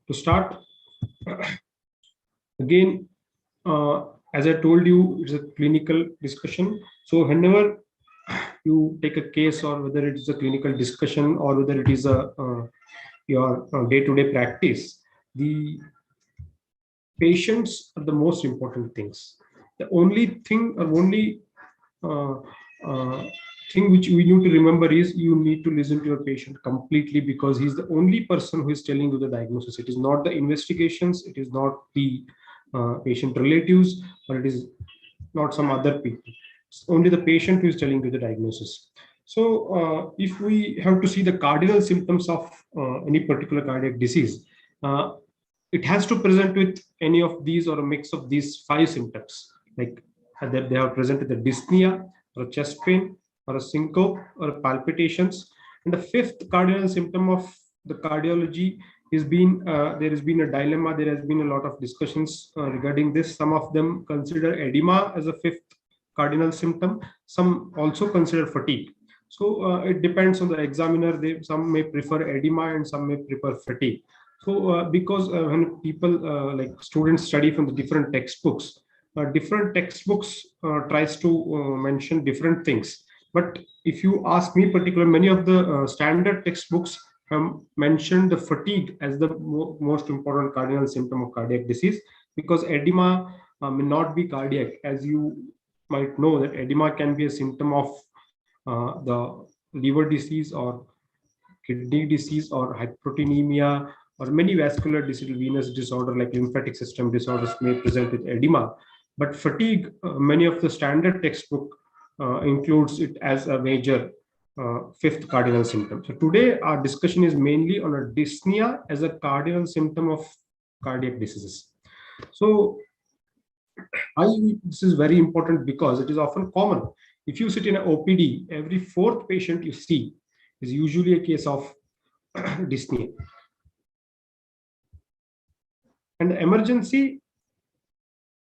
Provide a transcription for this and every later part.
To start, again, as I told you, it's a clinical discussion. So whenever you take a case, or whether it is a clinical discussion or whether it is a your day-to-day practice, the patients are the most important things. The only thing or only uh, uh, thing which we need to remember is you need to listen to your patient completely, because he's the only person who is telling you the diagnosis. It is not the investigations, it is not the patient relatives, or it is not some other people. It's only the patient who is telling you the diagnosis. So if we have to see the cardinal symptoms of any particular cardiac disease, it has to present with any of these or a mix of these 5 symptoms, like that they are present with a dyspnea or a chest pain or a syncope or palpitations. And the 5th cardinal symptom of the cardiology is been there has been a dilemma. There has been a lot of discussions regarding this. Some of them consider edema as a 5th cardinal symptom. Some also consider fatigue. So it depends on the examiner. Some may prefer edema and some may prefer fatigue. So because when people like students study from the different textbooks tries to mention different things. But if you ask me particularly, many of the standard textbooks mentioned the fatigue as the most important cardinal symptom of cardiac disease, because edema may not be cardiac. As you might know, that edema can be a symptom of the liver disease or kidney disease or hyperproteinemia, or many vascular disease, venous disorder like lymphatic system disorders may present with edema. But fatigue, many of the standard textbook includes it as a major 5th cardinal symptom. So today our discussion is mainly on a dyspnea as a cardinal symptom of cardiac diseases. So this is very important because it is often common. If you sit in an OPD, every 4th patient you see is usually a case of dyspnea. And the emergency,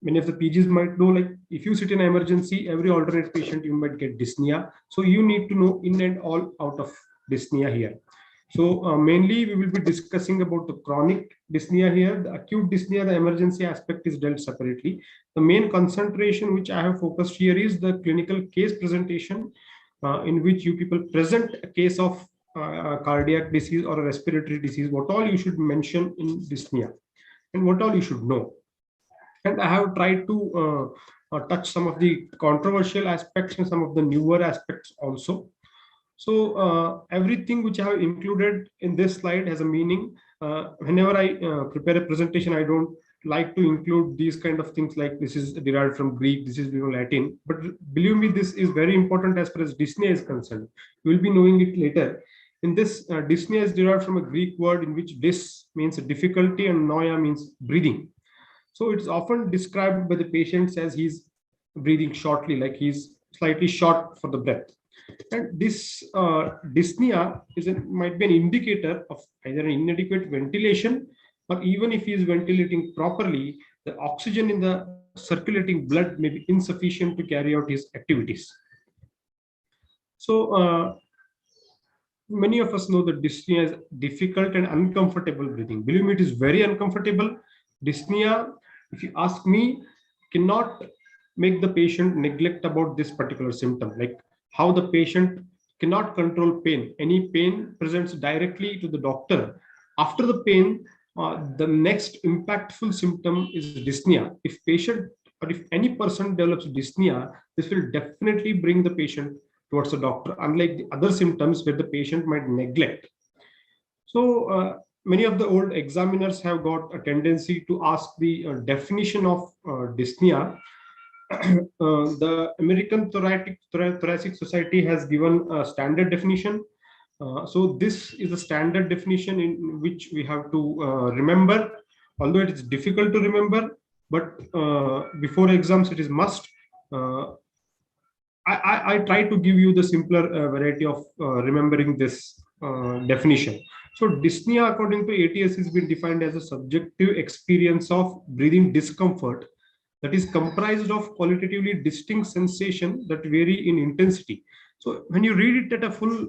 many of the PGs might know, like if you sit in an emergency, every alternate patient you might get dyspnea. So you need to know in and all out of dyspnea here. So mainly we will be discussing about the chronic dyspnea here. The acute dyspnea, the emergency aspect is dealt separately. The main concentration which I have focused here is the clinical case presentation, in which you people present a case of cardiac disease or a respiratory disease, what all you should mention in dyspnea and what all you should know. And I have tried to touch some of the controversial aspects and some of the newer aspects also. So everything which I have included in this slide has a meaning. Whenever I prepare a presentation, I don't like to include these kind of things like this is derived from Greek, this is Latin. But believe me, this is very important as far as dyspnea is concerned. You will be knowing it later. In this, dyspnea is derived from a Greek word in which dys means difficulty and noia means breathing. So it's often described by the patients as he's breathing shortly, like he's slightly short for the breath. And this dyspnea might be an indicator of either an inadequate ventilation, or even if he is ventilating properly, the oxygen in the circulating blood may be insufficient to carry out his activities. So many of us know that dyspnea is difficult and uncomfortable breathing. Believe me, it is very uncomfortable. Dyspnea, if you ask me, cannot make the patient neglect about this particular symptom, like how the patient cannot control pain. Any pain presents directly to the doctor. After the pain, the next impactful symptom is dyspnea. If patient or if any person develops dyspnea, this will definitely bring the patient towards the doctor, unlike the other symptoms where the patient might neglect. So many of the old examiners have got a tendency to ask the definition of dyspnea. The American Thoracic Society has given a standard definition. So this is a standard definition in which we have to remember, although it is difficult to remember, but before exams it is must. I try to give you the simpler variety of remembering this definition. So dyspnea, according to ATS, has been defined as a subjective experience of breathing discomfort that is comprised of qualitatively distinct sensations that vary in intensity. So when you read it at a full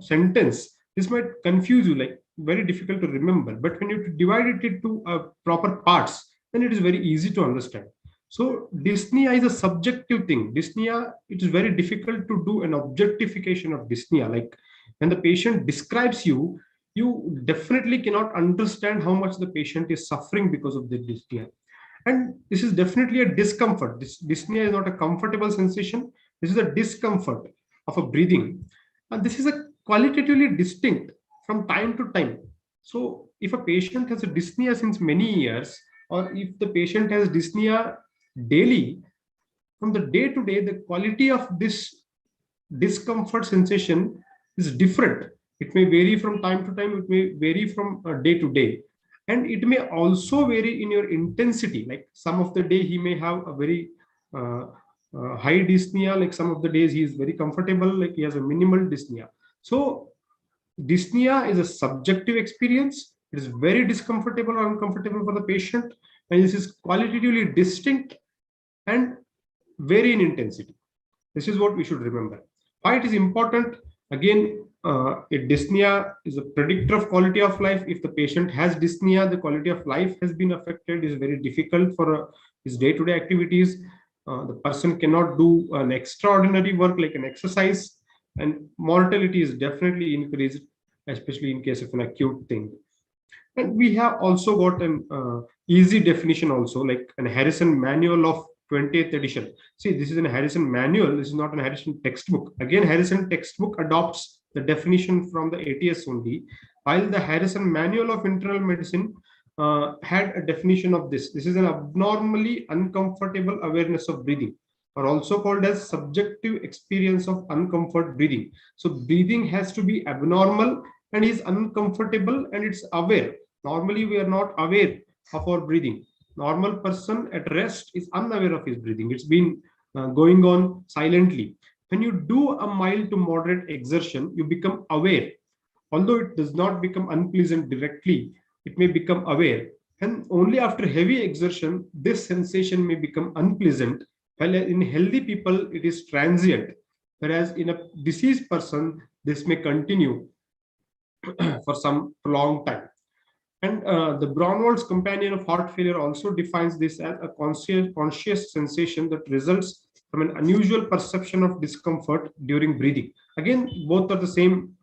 sentence, this might confuse you, like very difficult to remember. But when you divide it into proper parts, then it is very easy to understand. So dyspnea is a subjective thing. Dyspnea, it is very difficult to do an objectification of dyspnea. Like when the patient describes you, you definitely cannot understand how much the patient is suffering because of the dyspnea. And this is definitely a discomfort. This dyspnea is not a comfortable sensation. This is a discomfort of a breathing. And this is a qualitatively distinct from time to time. So if a patient has a dyspnea since many years, or if the patient has dyspnea daily, from the day to day, the quality of this discomfort sensation is different. It may vary from time to time, it may vary from day to day, and it may also vary in your intensity. Like some of the day he may have a very high dyspnea, like some of the days he is very comfortable, like he has a minimal dyspnea. So dyspnea is a subjective experience. It is very discomfortable or uncomfortable for the patient, and this is qualitatively distinct and vary in intensity. This is what we should remember. Why it is important? Again, a dyspnea is a predictor of quality of life. If the patient has dyspnea, the quality of life has been affected. It is very difficult for his day-to-day activities. The person cannot do an extraordinary work like an exercise, and mortality is definitely increased, especially in case of an acute thing. And we have also got an easy definition also, like an Harrison manual of 20th edition. See, this is an Harrison manual. This is not an Harrison textbook. Again, Harrison textbook adopts the definition from the ATS only, while the Harrison manual of internal medicine had a definition of this. This is an abnormally uncomfortable awareness of breathing, or also called as subjective experience of uncomfort breathing. So breathing has to be abnormal and is uncomfortable, and it's aware. Normally, we are not aware of our breathing. Normal person at rest is unaware of his breathing. It's been going on silently. When you do a mild to moderate exertion, you become aware. Although it does not become unpleasant directly, it may become aware. And only after heavy exertion, this sensation may become unpleasant. While in healthy people, it is transient. Whereas in a diseased person, this may continue for some long time. And the Braunwald's companion of heart failure also defines this as a conscious sensation that results from an unusual perception of discomfort during breathing. Again, both are the same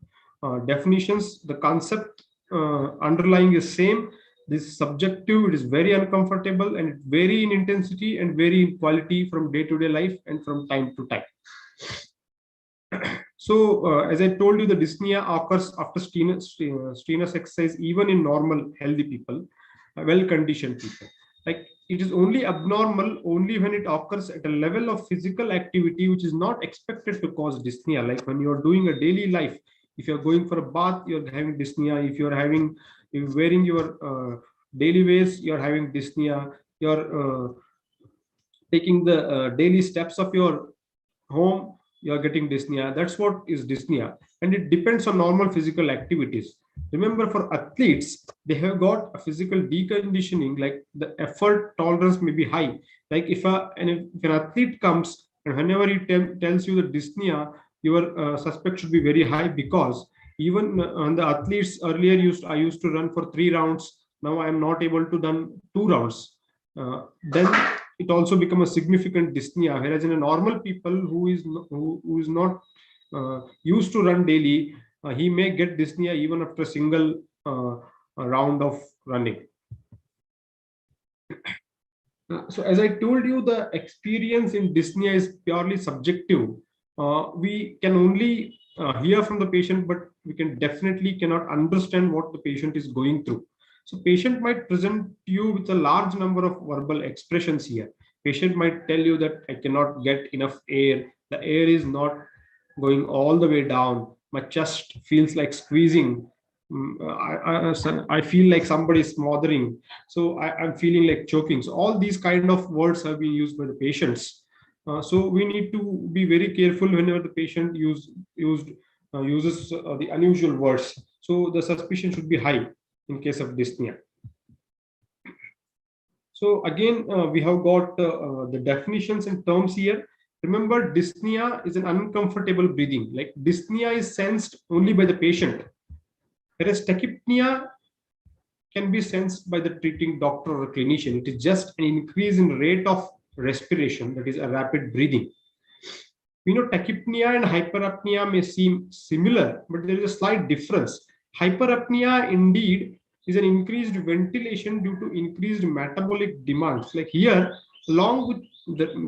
definitions. The concept underlying is same. This is subjective, it is very uncomfortable, and it vary in intensity and vary in quality from day-to-day life and from time to time. So, as I told you, the dyspnea occurs after strenuous exercise, even in normal, healthy people, well-conditioned people. Like it is only abnormal only when it occurs at a level of physical activity which is not expected to cause dyspnea. Like when you are doing a daily life, if you are going for a bath, you are having dyspnea. If you are wearing your daily wears, you are having dyspnea. You are taking the daily steps of your home, you are getting dyspnea. That's what is dyspnea, and it depends on normal physical activities. Remember, for athletes, they have got a physical deconditioning, like the effort tolerance may be high. Like if an athlete comes and whenever he tells you the dyspnea, your suspect should be very high, because even on the athletes earlier I used to run for 3 rounds. Now I am not able to run 2 rounds. Then it also become a significant dyspnea. Whereas in a normal people who is not used to run daily, he may get dyspnea even after a single round of running. So as I told you, the experience in dyspnea is purely subjective. We can only hear from the patient, but we definitely cannot understand what the patient is going through. So patient might present you with a large number of verbal expressions here. Patient might tell you that I cannot get enough air. The air is not going all the way down. My chest feels like squeezing. I feel like somebody is smothering. So I'm feeling like choking. So all these kind of words have been used by the patients. So we need to be very careful whenever the patient uses the unusual words. So the suspicion should be high in case of dyspnea. So again, we have got the definitions and terms here. Remember, dyspnea is an uncomfortable breathing. Like dyspnea is sensed only by the patient. Whereas tachypnea can be sensed by the treating doctor or clinician. It is just an increase in rate of respiration, that is a rapid breathing. We know tachypnea and hyperapnea may seem similar, but there is a slight difference. Hyperapnea indeed is an increased ventilation due to increased metabolic demands. Like here, along with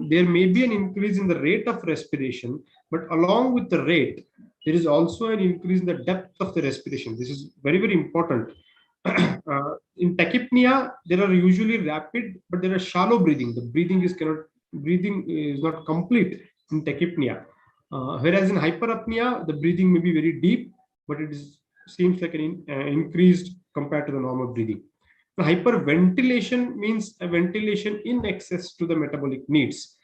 there may be an increase in the rate of respiration, but along with the rate, there is also an increase in the depth of the respiration. This is very, very important. In tachypnea, there are usually rapid, but there are shallow breathing. The breathing is not complete in tachypnea. Whereas in hyperapnea, the breathing may be very deep, but seems like an increased compared to the normal breathing. The hyperventilation means a ventilation in excess to the metabolic needs.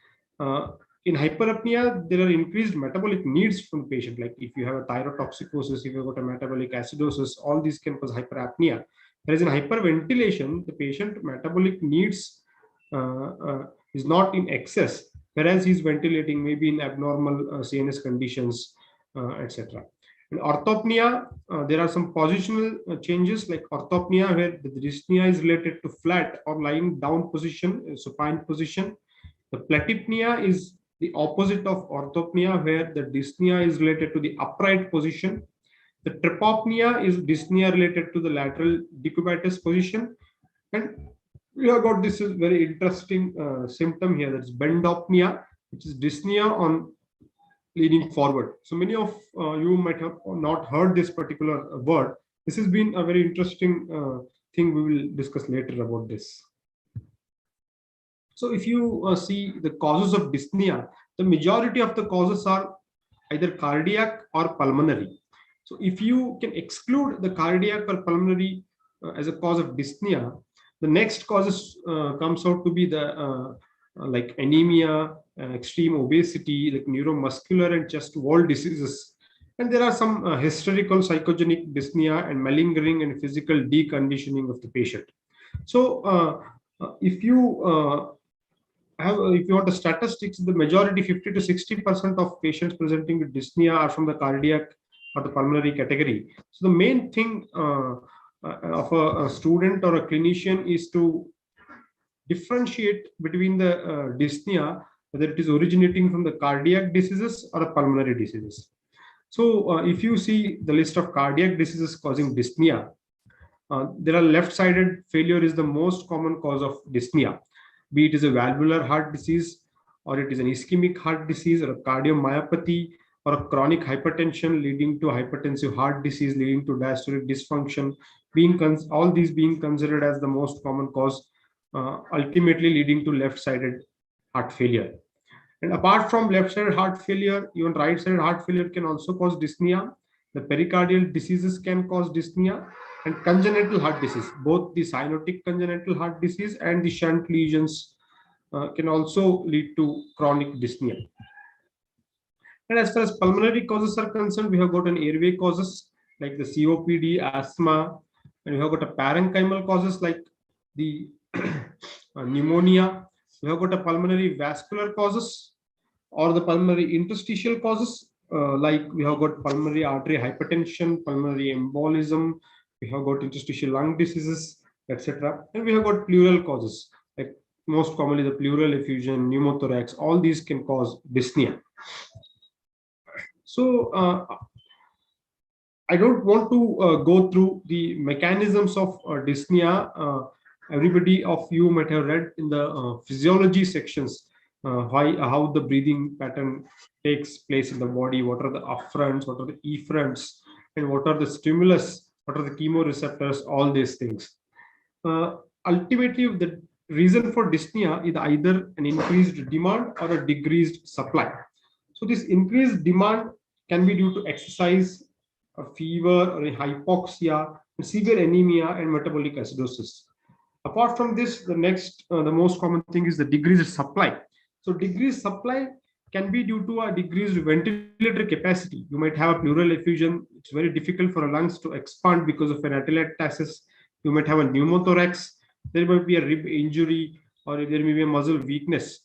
In hyperapnea, there are increased metabolic needs from the patient. Like if you have a thyrotoxicosis, if you've got a metabolic acidosis, all these can cause hyperapnea. Whereas in hyperventilation, the patient metabolic needs is not in excess, whereas he's ventilating maybe in abnormal CNS conditions, etc. In orthopnea, there are some positional changes like orthopnea, where the dyspnea is related to flat or lying down position, supine position. The platypnea is the opposite of orthopnea, where the dyspnea is related to the upright position. The tripopnea is dyspnea related to the lateral decubitus position. And we have got this is very interesting symptom here, that's bendopnia, which is dyspnea on leaning forward. So many of you might have not heard this particular word. This has been a very interesting thing. We will discuss later about this. So if you see the causes of dyspnea, the majority of the causes are either cardiac or pulmonary. So if you can exclude the cardiac or pulmonary as a cause of dyspnea, the next causes comes out to be the like anemia, extreme obesity, like neuromuscular and chest wall diseases. And there are some hysterical psychogenic dyspnea and malingering and physical deconditioning of the patient. So if you want the statistics, the majority 50 to 60% of patients presenting with dyspnea are from the cardiac or the pulmonary category. So the main thing of a student or a clinician is to differentiate between the dyspnea, whether it is originating from the cardiac diseases or the pulmonary diseases. So if you see the list of cardiac diseases causing dyspnea, there are left-sided failure is the most common cause of dyspnea, be it is a valvular heart disease, or it is an ischemic heart disease, or a cardiomyopathy, or a chronic hypertension leading to hypertensive heart disease leading to diastolic dysfunction, all these being considered as the most common cause, ultimately leading to left-sided heart failure. And apart from left-sided heart failure, even right-sided heart failure can also cause dyspnea. The pericardial diseases can cause dyspnea, and congenital heart disease, both the cyanotic congenital heart disease and the shunt lesions can also lead to chronic dyspnea. And as far as pulmonary causes are concerned, we have got an airway causes like the COPD, asthma, and we have got a parenchymal causes like the pneumonia. We have got a pulmonary vascular causes or the pulmonary interstitial causes, like we have got pulmonary artery hypertension, pulmonary embolism, we have got interstitial lung diseases, etc. And we have got pleural causes, like most commonly the pleural effusion, pneumothorax, all these can cause dyspnea. So I don't want to go through the mechanisms of dyspnea. Everybody of you might have read in the physiology sections how the breathing pattern takes place in the body, what are the afferents, what are the efferents, and what are the stimulus, what are the chemoreceptors, all these things. Ultimately, the reason for dyspnea is either an increased demand or a decreased supply. So this increased demand can be due to exercise, a fever, or a hypoxia, severe anemia, and metabolic acidosis. Apart from this, the most common thing is the decreased supply. So decreased supply can be due to a decreased ventilatory capacity. You might have a pleural effusion. It's very difficult for a lungs to expand because of an atelectasis. You might have a pneumothorax. There might be a rib injury, or there may be a muscle weakness.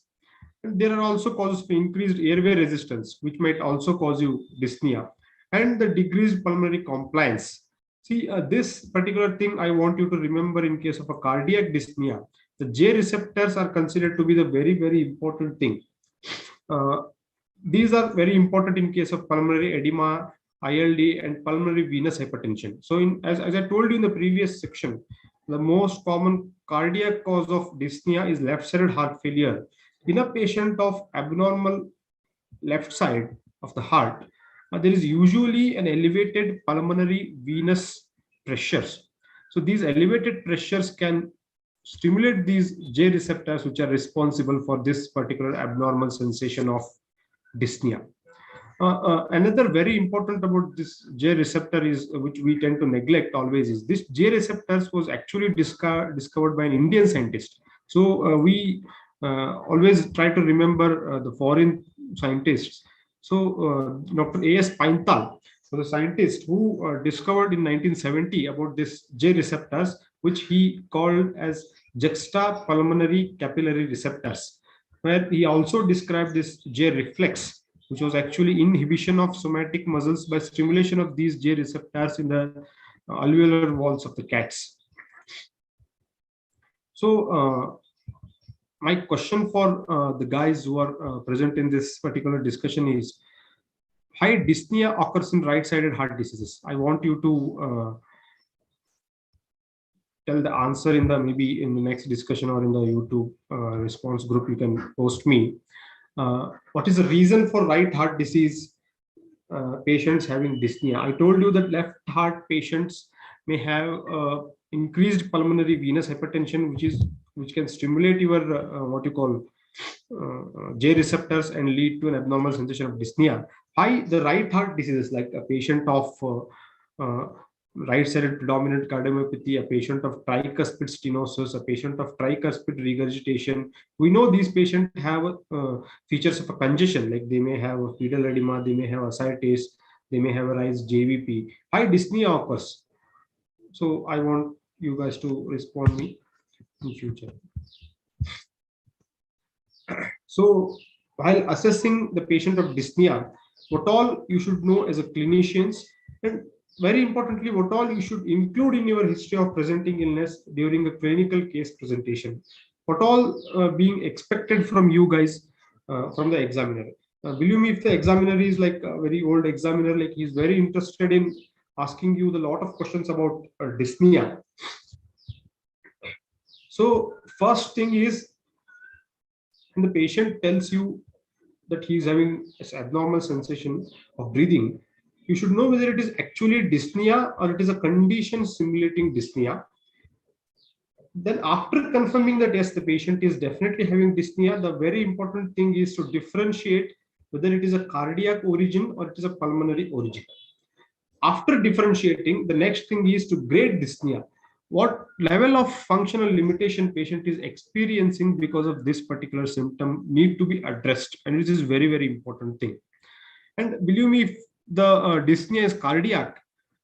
And there are also causes for increased airway resistance, which might also cause you dyspnea, and the decreased pulmonary compliance. See, this particular thing I want you to remember in case of a cardiac dyspnea. The J receptors are considered to be the very, very important thing. These are very important in case of pulmonary edema, ILD, and pulmonary venous hypertension. So, as I told you in the previous section, the most common cardiac cause of dyspnea is left-sided heart failure. In a patient of abnormal left side of the heart, there is usually an elevated pulmonary venous pressures. So these elevated pressures can stimulate these J receptors, which are responsible for this particular abnormal sensation of dyspnea. Another very important about this J receptor is, which we tend to neglect always, is this J receptors was actually discovered by an Indian scientist. So we always try to remember the foreign scientists. So Dr. A.S. Paintal was a scientist who discovered in 1970 about this J receptors, which he called as juxtapulmonary capillary receptors, where he also described this J reflex, which was actually inhibition of somatic muscles by stimulation of these J receptors in the alveolar walls of the cats. So my question for the guys who are present in this particular discussion is, why dyspnea occurs in right-sided heart diseases? I want you to tell the answer in the maybe in the next discussion or in the YouTube response group. You can post me. What is the reason for right heart disease patients having dyspnea? I told you that left heart patients may have increased pulmonary venous hypertension, which can stimulate your what you call J receptors and lead to an abnormal sensation of dyspnea. Why the right heart diseases, like a patient of right-sided predominant cardiomyopathy, a patient of tricuspid stenosis, a patient of tricuspid regurgitation. We know these patients have features of a congestion, like they may have a pedal edema, they may have ascites, they may have a rise JVP. Why dyspnea occurs? So I want you guys to respond me in future. So while assessing the patient of dyspnea, what all you should know as a clinicians, and very importantly, what all you should include in your history of presenting illness during a clinical case presentation. What all being expected from you guys, from the examiner. Believe me, if the examiner is like a very old examiner, like he's very interested in asking you the lot of questions about dyspnea. So first thing is, when the patient tells you that he is having this abnormal sensation of breathing, you should know whether it is actually dyspnea or it is a condition simulating dyspnea. Then after confirming that yes, the patient is definitely having dyspnea, the very important thing is to differentiate whether it is a cardiac origin or it is a pulmonary origin. After differentiating, the next thing is to grade dyspnea. What level of functional limitation patient is experiencing because of this particular symptom need to be addressed, and this is very, very important thing. And believe me, if the dyspnea is cardiac,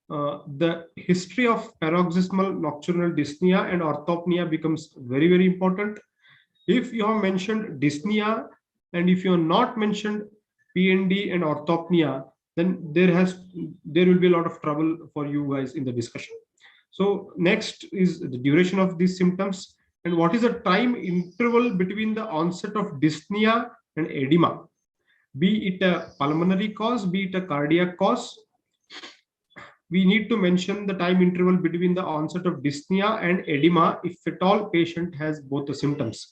the history of paroxysmal nocturnal dyspnea and orthopnea becomes very, very important. If you have mentioned dyspnea and if you have not mentioned PND and orthopnea, then there will be a lot of trouble for you guys in the discussion. So next is the duration of these symptoms, and what is the time interval between the onset of dyspnea and edema, be it a pulmonary cause, be it a cardiac cause. We need to mention the time interval between the onset of dyspnea and edema if at all patient has both the symptoms.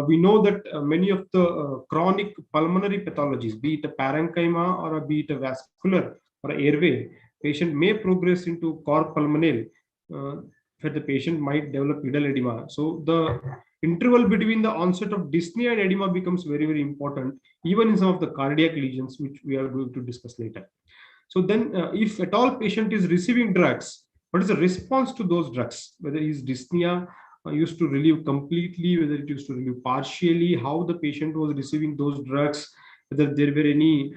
We know that many of the chronic pulmonary pathologies, be it a parenchyma or be it a vascular or a airway, patient may progress into cor pulmonale, where the patient might develop pedal edema. So the interval between the onset of dyspnea and edema becomes very, very important, even in some of the cardiac lesions, which we are going to discuss later. So then if at all patient is receiving drugs, what is the response to those drugs? Whether his dyspnea used to relieve completely, whether it used to relieve partially, how the patient was receiving those drugs, whether there were any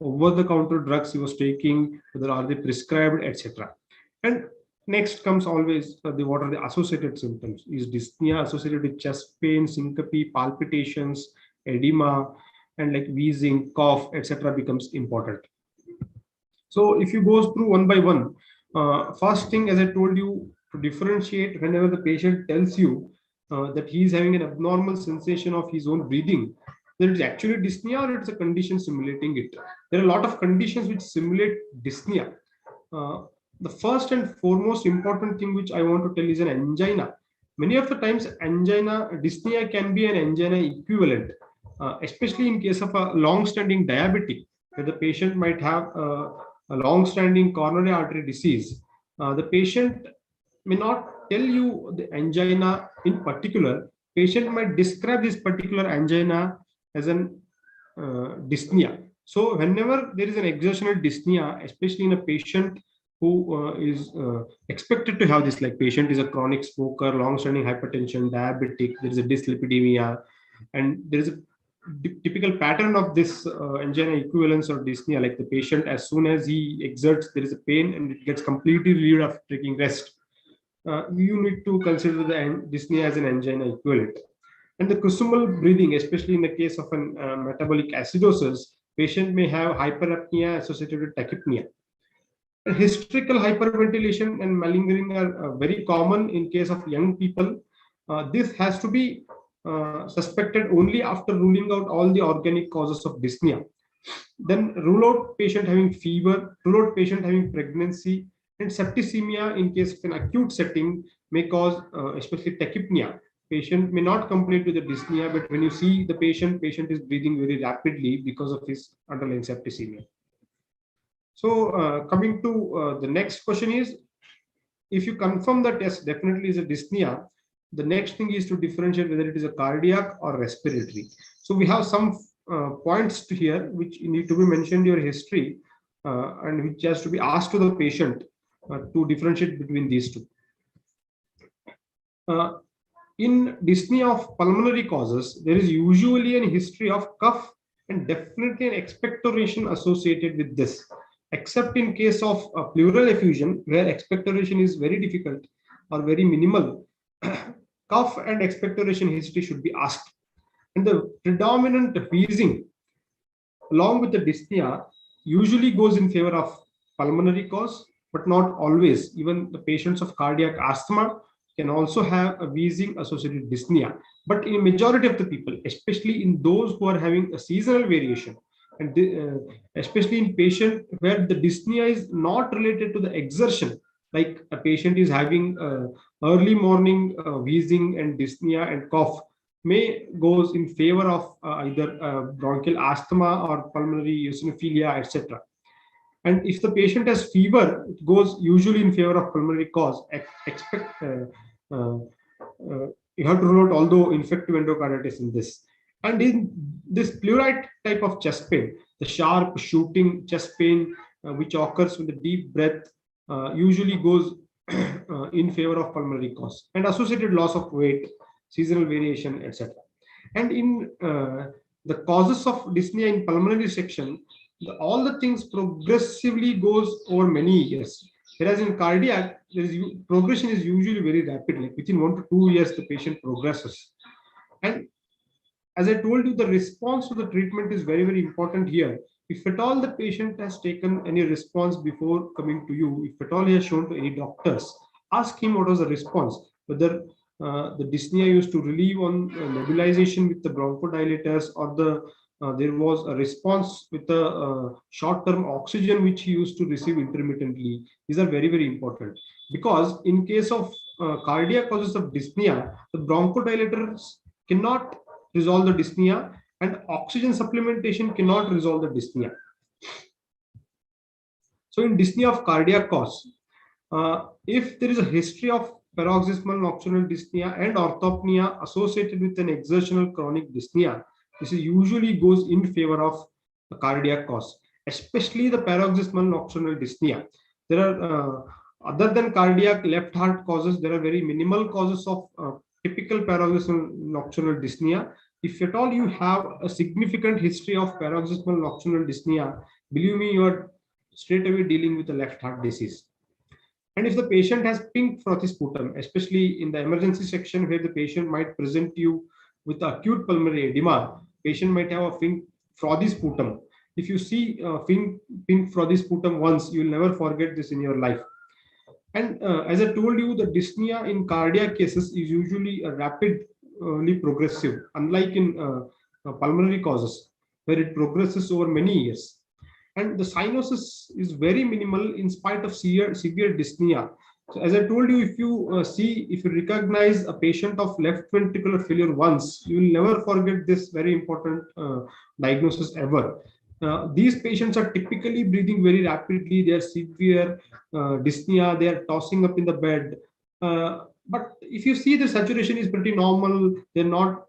over-the-counter drugs he was taking, whether are they prescribed, etc. And next comes always what are the associated symptoms? Is dyspnea associated with chest pain, syncope, palpitations, edema, and like wheezing, cough, etc. becomes important. So if you go through one by one, first thing, as I told you, to differentiate whenever the patient tells you that he is having an abnormal sensation of his own breathing, that it's actually dyspnea or it's a condition simulating it. There are a lot of conditions which simulate dyspnea. The first and foremost important thing which I want to tell is an angina. Many of the times, angina, dyspnea can be an angina equivalent, especially in case of a long-standing diabetic, where the patient might have a long-standing coronary artery disease. The patient may not tell you the angina in particular. Patient might describe this particular angina as an dyspnea. So whenever there is an exertional dyspnea, especially in a patient who is expected to have this, like patient is a chronic smoker, long-standing hypertension, diabetic, there is a dyslipidemia, and there is a typical pattern of this angina equivalence or dyspnea, like the patient, as soon as he exerts, there is a pain and it gets completely relieved after taking rest. You need to consider the dyspnea as an angina equivalent. And the crucible breathing, especially in the case of an metabolic acidosis, patient may have hyperapnea associated with tachypnea. Hysterical hyperventilation and malingering are very common in case of young people. This has to be suspected only after ruling out all the organic causes of dyspnea. Then rule out patient having fever, rule out patient having pregnancy, and septicemia in case of an acute setting may cause especially tachypnea. Patient may not complain with the dyspnea, but when you see the patient is breathing very rapidly because of his underlying septicemia. So coming to the next question is, if you confirm that yes, definitely is a dyspnea, the next thing is to differentiate whether it is a cardiac or respiratory. So we have some points to here which need to be mentioned in your history and which has to be asked to the patient to differentiate between these two. In dyspnea of pulmonary causes, there is usually a history of cough and definitely an expectoration associated with this, except in case of pleural effusion, where expectoration is very difficult or very minimal. Cough and expectoration history should be asked. And the predominant wheezing, along with the dyspnea, usually goes in favor of pulmonary cause, but not always. Even the patients of cardiac asthma can also have a wheezing associated with dyspnea. But in a majority of the people, especially in those who are having a seasonal variation, and especially in patient where the dyspnea is not related to the exertion, like a patient is having early morning wheezing and dyspnea and cough, may goes in favor of either bronchial asthma or pulmonary eosinophilia, etc. And if the patient has fever, it goes usually in favor of pulmonary cause. You have to rule out although infective endocarditis in this. And in this pleurite type of chest pain, the sharp shooting chest pain, which occurs with the deep breath, usually goes in favor of pulmonary cause and associated loss of weight, seasonal variation, etc. And in the causes of dyspnea in pulmonary section, all the things progressively goes over many years. Whereas in cardiac, progression is usually very rapid, like within 1 to 2 years, the patient progresses. And as I told you, the response to the treatment is very, very important here. If at all the patient has taken any response before coming to you, if at all he has shown to any doctors, ask him what was the response, whether the dyspnea used to relieve on nebulization with the bronchodilators, or there was a response with the short-term oxygen which he used to receive intermittently. These are very, very important, because in case of cardiac causes of dyspnea, the bronchodilators cannot resolve the dyspnea, and oxygen supplementation cannot resolve the dyspnea. So in dyspnea of cardiac cause, if there is a history of paroxysmal nocturnal dyspnea and orthopnea associated with an exertional chronic dyspnea, this usually goes in favor of the cardiac cause, especially the paroxysmal nocturnal dyspnea. There are, other than cardiac left heart causes, there are very minimal causes of typical paroxysmal nocturnal dyspnea. If at all you have a significant history of paroxysmal nocturnal dyspnea, believe me, you are straight away dealing with a left heart disease. And if the patient has pink frothy sputum, especially in the emergency section where the patient might present you with acute pulmonary edema, patient might have a pink frothy sputum. If you see pink Freud's sputum once, you will never forget this in your life. And as I told you, the dyspnea in cardiac cases is usually a rapidly progressive, unlike in pulmonary causes, where it progresses over many years. And the cyanosis is very minimal in spite of severe dyspnea. So as I told you, if you recognize a patient of left ventricular failure once, you will never forget this very important diagnosis ever. These patients are typically breathing very rapidly. They are severe dyspnea. They are tossing up in the bed. But if you see the saturation is pretty normal, they're not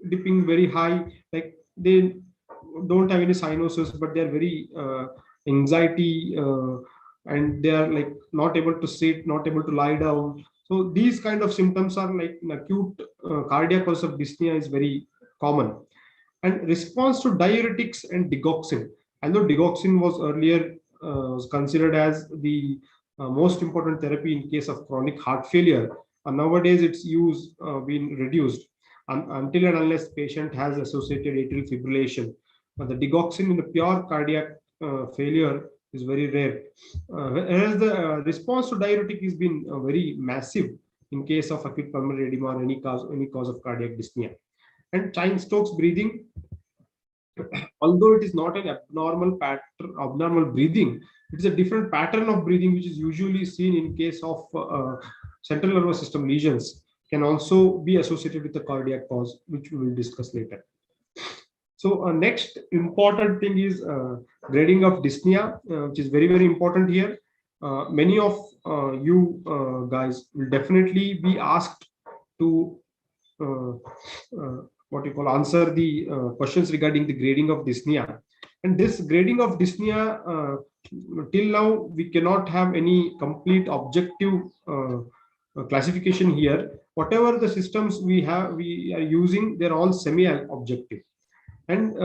dipping very high. Like they don't have any cyanosis, but they're very anxiety and they are like not able to sit, not able to lie down. So these kind of symptoms are like an acute cardiac cause of dyspnea is very common. And response to diuretics and digoxin. I know digoxin was earlier was considered as the most important therapy in case of chronic heart failure. Nowadays, its use been reduced until and unless patient has associated atrial fibrillation. The digoxin in the pure cardiac failure is very rare. Whereas the response to diuretic has been very massive in case of acute pulmonary edema or any cause of cardiac dyspnea. And Chine-Stokes breathing, although it is not an abnormal breathing, it is a different pattern of breathing which is usually seen in case of central nervous system lesions, can also be associated with the cardiac cause, which we will discuss later. So next important thing is grading of dyspnea, which is very, very important here. Many of you guys will definitely be asked to what you call answer the questions regarding the grading of dyspnea. And this grading of dyspnea, till now, we cannot have any complete objective classification here. Whatever the systems we are using, they're all semi-objective. And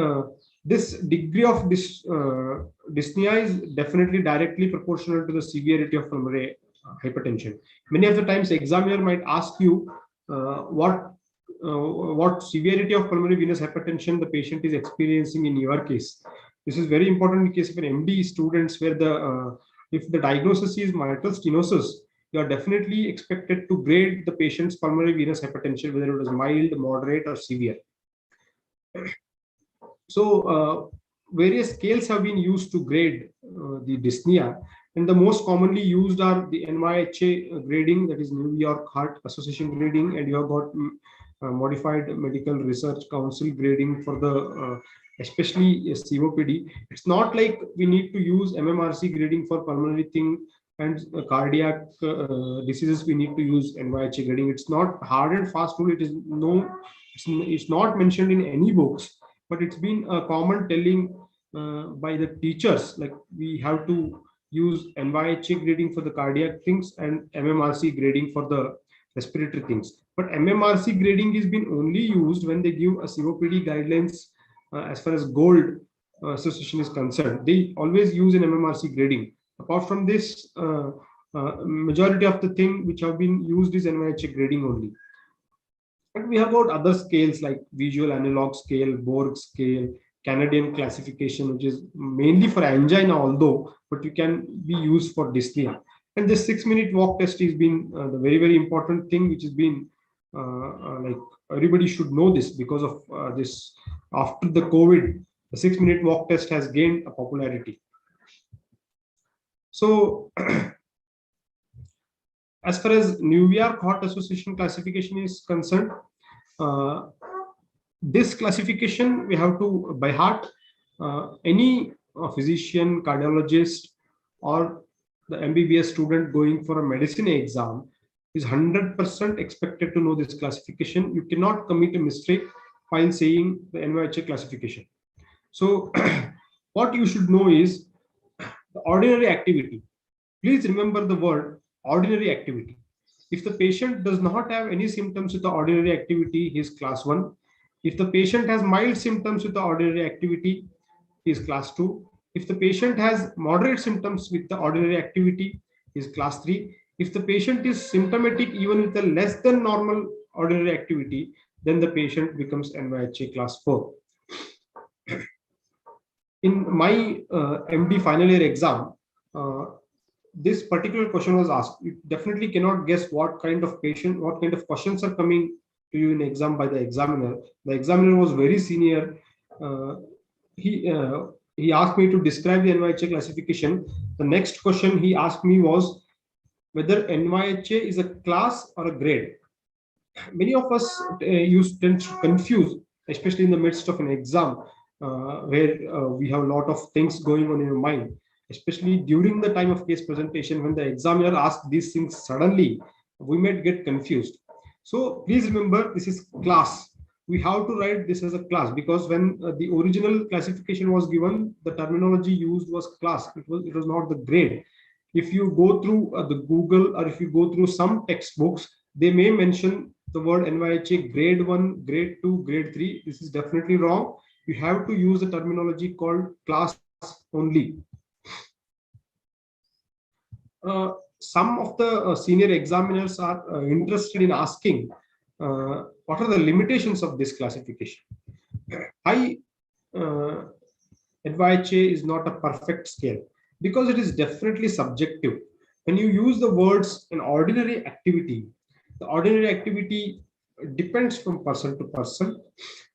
this degree of dyspnea is definitely directly proportional to the severity of pulmonary hypertension. Many of the times, examiner might ask you what severity of pulmonary venous hypertension the patient is experiencing in your case. This is very important in case of an MD students where the if the diagnosis is mitral stenosis, you are definitely expected to grade the patient's pulmonary venous hypertension, whether it is mild, moderate, or severe. So various scales have been used to grade the dyspnea, and the most commonly used are the NYHA grading, that is New York Heart Association grading, and you have got Modified Medical Research Council grading for the especially COPD. It's not like we need to use MMRC grading for pulmonary thing and cardiac diseases. We need to use NYHA grading. It's not hard and fast rule. It's not mentioned in any books, but it's been a common telling by the teachers, like we have to use NYHA grading for the cardiac things and MMRC grading for the respiratory things. But MMRC grading is been only used when they give a COPD guidelines as far as gold association is concerned. They always use an MMRC grading. Apart from this, majority of the thing which have been used is NYHA grading only. But we have got other scales like visual analog scale, Borg scale, Canadian classification, which is mainly for angina, although, but you can be used for dyspnea. And this 6-minute walk test has been the very, very important thing, which has been like everybody should know this because of this. After the COVID, the 6-minute walk test has gained a popularity. So, as far as New York Heart Association classification is concerned, this classification we have to by heart. Any physician, cardiologist, or the MBBS student going for a medicine exam is 100% expected to know this classification. You cannot commit a mistake while saying the NYHA classification. So, what you should know is the ordinary activity. Please remember the word ordinary activity. If the patient does not have any symptoms with the ordinary activity, he is class 1. If the patient has mild symptoms with the ordinary activity, he is class 2. If the patient has moderate symptoms with the ordinary activity, he is class 3. If the patient is symptomatic even with a less than normal ordinary activity, then the patient becomes NYHA class 4. In my MD final year exam, this particular question was asked. You definitely cannot guess what kind of patient, what kind of questions are coming to you in exam by the examiner. The examiner was very senior. Uh, he uh, he asked me to describe the NYHA classification. The next question he asked me was whether NYHA is a class or a grade. Many of us tend to confuse, especially in the midst of an exam, where we have a lot of things going on in your mind, especially during the time of case presentation. When the examiner asks these things suddenly, we might get confused. So please remember, this is class. We have to write this as a class, because when the original classification was given, the terminology used was class. It was not the grade. If you go through the Google, or if you go through some textbooks, they may mention the word NYHA grade 1, grade 2, grade 3. This is definitely wrong. You have to use the terminology called class only. Some of the senior examiners are interested in asking what are the limitations of this classification. High NYHA is not a perfect scale, because it is definitely subjective. When you use the words an ordinary activity, the ordinary activity depends from person to person,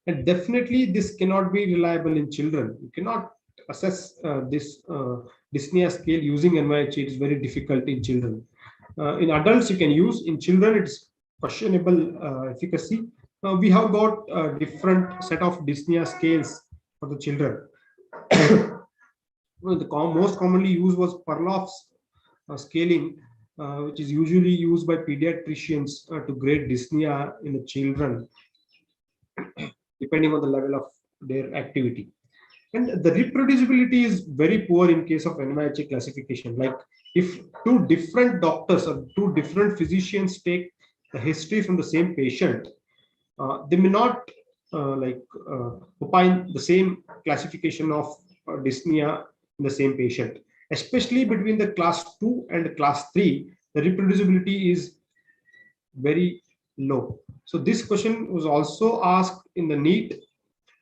and definitely this cannot be reliable in children. You cannot assess this dyspnea scale using NYHA. It is very difficult in children. In adults you can use. In children it's questionable efficacy. We have got a different set of dyspnea scales for the children. Well, the most commonly used was Perloff's scaling, which is usually used by pediatricians to grade dyspnea in the children, depending on the level of their activity. And the reproducibility is very poor in case of NYHA classification. Like, if two different doctors or two different physicians take the history from the same patient, they may not opine the same classification of dyspnea in the same patient. Especially between the class 2 and class 3, the reproducibility is very low. So this question was also asked in the NEET.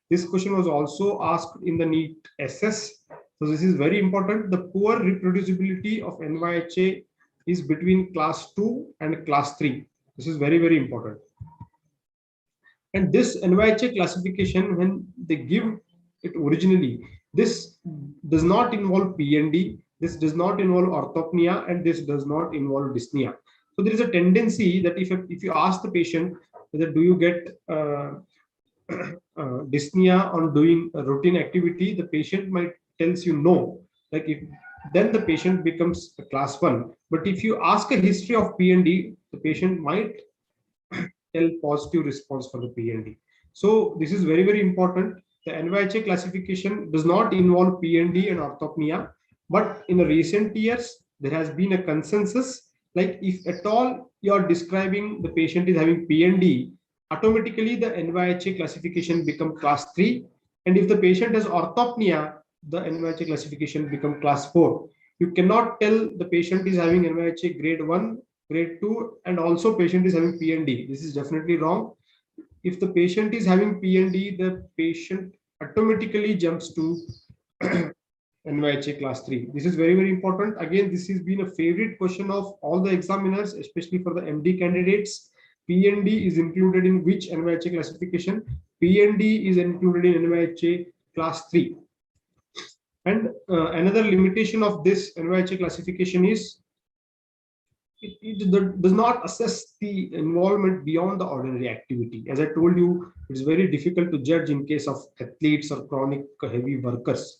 This question was also asked in the NEET SS. So this is very important. The poor reproducibility of NYHA is between class 2 and class 3. This is very, very important. And this NYHA classification, when they give it originally, this does not involve PND, this does not involve orthopnea, and this does not involve dyspnea. So there is a tendency that if you ask the patient whether do you get dyspnea on doing a routine activity, the patient might tells you no. Like, if then the patient becomes a class 1. But if you ask a history of PND, the patient might tell positive response for the PND. So this is very, very important. The NYHA classification does not involve PND and orthopnea, but in the recent years there has been a consensus, like if at all you are describing the patient is having PND, automatically the NYHA classification become class 3, and if the patient has orthopnea, the NYHA classification become class 4. You cannot tell the patient is having NYHA grade 1, grade 2, and also patient is having PND. This is definitely wrong. If the patient is having PND, the patient automatically jumps to NYHA class 3. This is very, very important. Again, this has been a favorite question of all the examiners, especially for the MD candidates. PND is included in which NYHA classification? PND is included in NYHA class 3. And another limitation of this NYHA classification is it does not assess the involvement beyond the ordinary activity. As I told you, it's very difficult to judge in case of athletes or chronic heavy workers.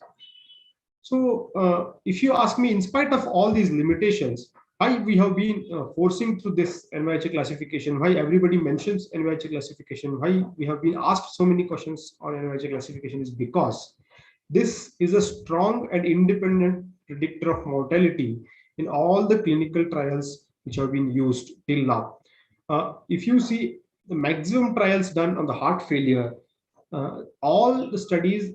So if you ask me, in spite of all these limitations, why we have been forcing through this NYHA classification, why everybody mentions NYHA classification, why we have been asked so many questions on NYHA classification, is because this is a strong and independent predictor of mortality in all the clinical trials which have been used till now. If you see the maximum trials done on the heart failure, all the studies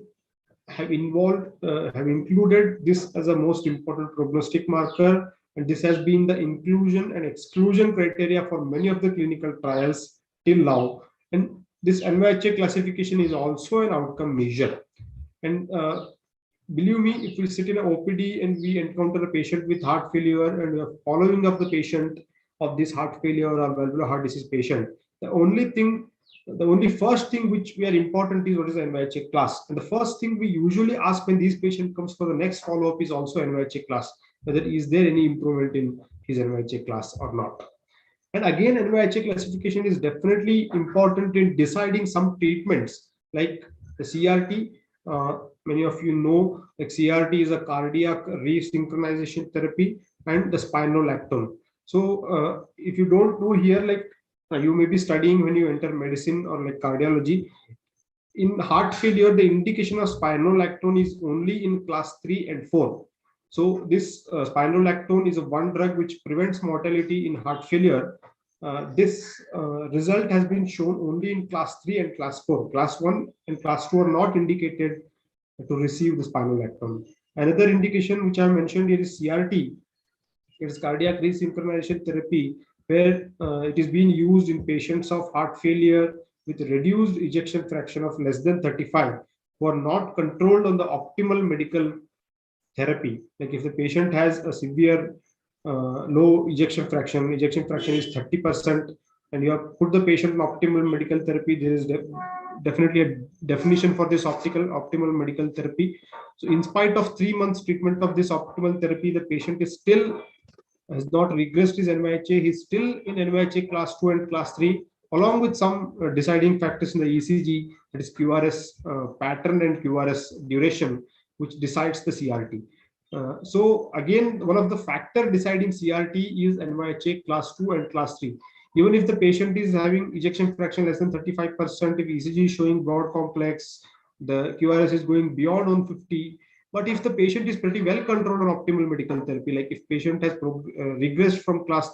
have included this as a most important prognostic marker, and this has been the inclusion and exclusion criteria for many of the clinical trials till now. And this NYHA classification is also an outcome measure. And believe me, if we sit in an OPD and we encounter a patient with heart failure and we are following up the patient of this heart failure or valvular heart disease patient, the only first thing which we are important is what is the NYHA class. And the first thing we usually ask when this patient comes for the next follow-up is also NYHA class, whether is there any improvement in his NYHA class or not. And again, NYHA classification is definitely important in deciding some treatments like the CRT. Many of you know like CRT is a cardiac resynchronization therapy and the spironolactone. So if you don't know here, like you may be studying when you enter medicine or like cardiology. In heart failure, the indication of spironolactone is only in class 3 and 4. So this spironolactone is a one drug which prevents mortality in heart failure. This result has been shown only in class 3 and class 4. Class 1 and class 2 are not indicated to receive the spironolactone. Another indication which I mentioned here is CRT. It is cardiac resynchronization therapy, where it is being used in patients of heart failure with reduced ejection fraction of less than 35 who are not controlled on the optimal medical therapy. Like if the patient has a severe low ejection fraction is 30%, and you have put the patient on optimal medical therapy, there is definitely a definition for this optimal medical therapy. So in spite of 3 months treatment of this optimal therapy, the patient is still has not regressed his NYHA. He's still in NYHA class 2 and class 3, along with some deciding factors in the ECG, that is QRS pattern and QRS duration, which decides the CRT. So again, one of the factor deciding CRT is NYHA class 2 and class 3. Even if the patient is having ejection fraction less than 35%, if ECG is showing broad complex, the QRS is going beyond 150. But if the patient is pretty well controlled on optimal medical therapy, like if patient has regressed from class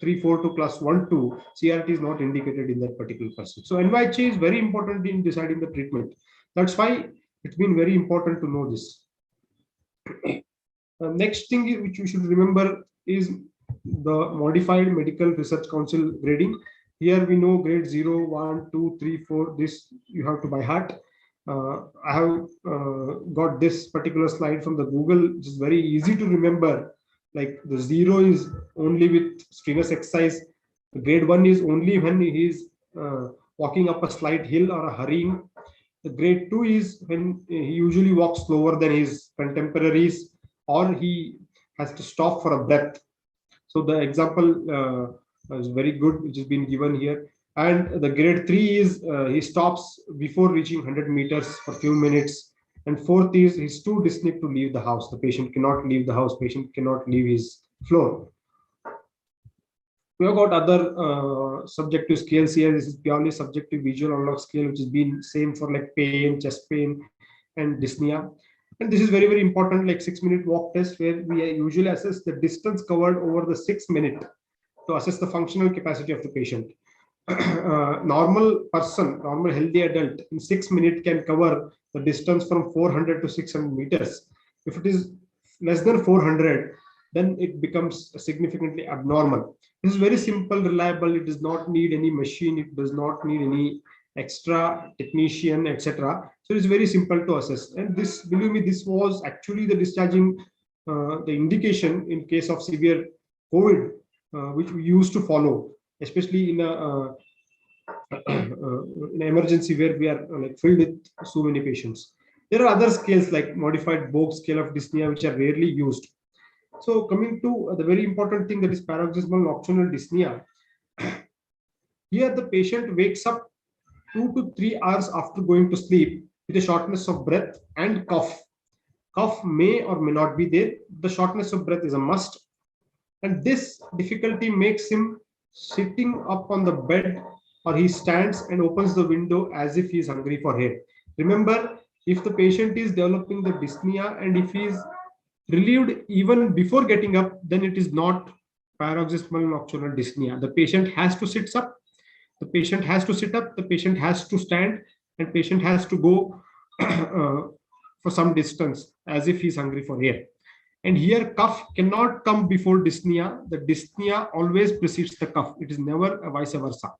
3, 4 to class 1, 2, CRT is not indicated in that particular person. So NYHA is very important in deciding the treatment. That's why it's been very important to know this. Next thing which you should remember is the modified medical research council grading. Here we know grade 0, 1, 2, 3, 4. This you have to by heart. I have got this particular slide from the Google, which is very easy to remember. Like the 0 is only with strenuous exercise. Grade 1 is only when he is walking up a slight hill or a hurrying. The grade 2 is when he usually walks slower than his contemporaries, or he has to stop for a breath. So the example is very good, which has been given here. And the grade 3 is he stops before reaching 100 meters for a few minutes. And fourth is he's too dyspneic to leave the house. The patient cannot leave the house. Patient cannot leave his floor. We have got other subjective scales here. This is purely subjective visual analog scale, which has been same for like pain, chest pain, and dyspnea. And this is very, very important, like 6-minute walk test, where we usually assess the distance covered over the 6 minutes to assess the functional capacity of the patient. Normal person, normal healthy adult in 6 minutes can cover the distance from 400 to 600 meters. If it is less than 400, then it becomes significantly abnormal. This is very simple, reliable. It does not need any machine. It does not need any extra technician, etc. So it's very simple to assess. And this, believe me, this was actually the discharging, the indication in case of severe COVID, which we used to follow, especially in an emergency where we are like filled with so many patients. There are other scales like modified Bogue scale of dyspnea, which are rarely used. So coming to the very important thing, that is paroxysmal nocturnal dyspnea. Here the patient wakes up 2 to 3 hours after going to sleep with a shortness of breath and cough. Cough may or may not be there. The shortness of breath is a must. And this difficulty makes him sitting up on the bed, or he stands and opens the window as if he is hungry for air. Remember, if the patient is developing the dyspnea and if he is relieved even before getting up, then it is not paroxysmal nocturnal dyspnea. The patient has to sit up, the patient has to sit up, the patient has to stand, and patient has to go for some distance as if he is hungry for air. And here cough cannot come before dyspnea. The dyspnea always precedes the cough. It is never vice versa.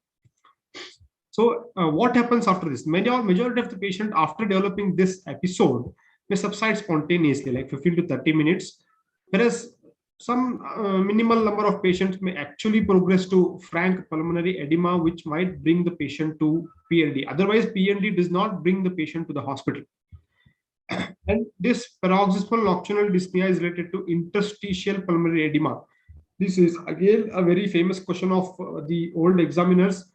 So what happens after this? Majority of the patient after developing this episode, may subside spontaneously, like 15 to 30 minutes, whereas some minimal number of patients may actually progress to frank pulmonary edema, which might bring the patient to PND. Otherwise, PND does not bring the patient to the hospital. And this paroxysmal nocturnal dyspnea is related to interstitial pulmonary edema. This is again a very famous question of the old examiners.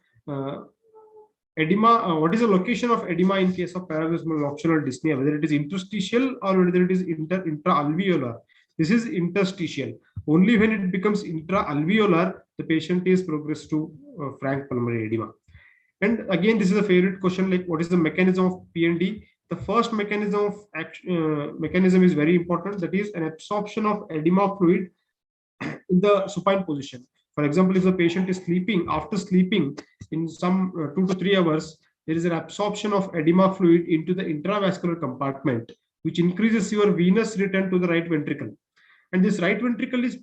Edema, what is the location of edema in case of paroxysmal nocturnal dyspnea, whether it is interstitial or whether it is intra-alveolar? This is interstitial. Only when it becomes intra-alveolar, the patient is progressed to frank pulmonary edema. And again, this is a favorite question, like what is the mechanism of PND? The first mechanism is very important. That is an absorption of edema fluid in the supine position. For example, if the patient is sleeping, after sleeping in some 2 to 3 hours, there is an absorption of edema fluid into the intravascular compartment, which increases your venous return to the right ventricle. And this right ventricle is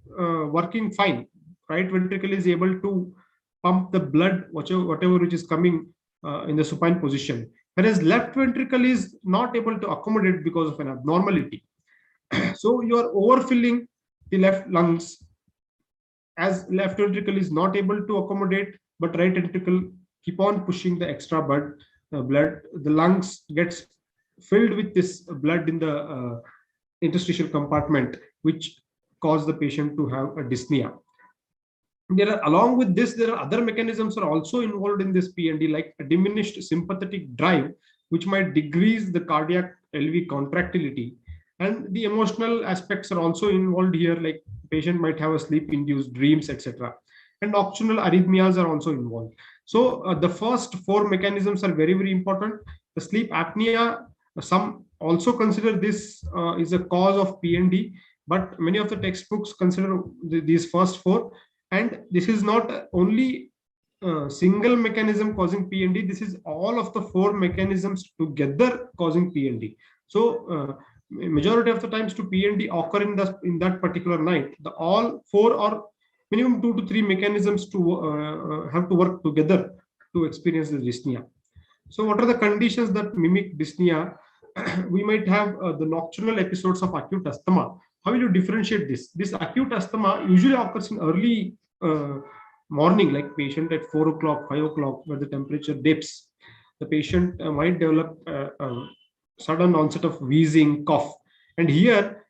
working fine. Right ventricle is able to pump the blood, whatever which is coming in the supine position. Whereas left ventricle is not able to accommodate because of an abnormality. So you are overfilling the left lungs, as left ventricle is not able to accommodate, but right ventricle keep on pushing the extra blood. The lungs gets filled with this blood in the interstitial compartment, which cause the patient to have a dyspnea. Along with this, there are other mechanisms are also involved in this PND, like a diminished sympathetic drive, which might decrease the cardiac LV contractility. And the emotional aspects are also involved here, like patient might have a sleep-induced dreams, etc. And nocturnal arrhythmias are also involved. So the first 4 mechanisms are very, very important. The sleep apnea, some also consider this is a cause of PND, but many of the textbooks consider these first 4. And this is not only single mechanism causing PND, this is all of the 4 mechanisms together causing PND. So majority of the times to PND occur in that particular night, all 4 or minimum 2 to 3 mechanisms to have to work together to experience the dyspnea. So what are the conditions that mimic dyspnea? We might have the nocturnal episodes of acute asthma. How will you differentiate this? This acute asthma usually occurs in early morning, like patient at 4 o'clock, 5 o'clock, where the temperature dips. The patient might develop sudden onset of wheezing, cough. And here,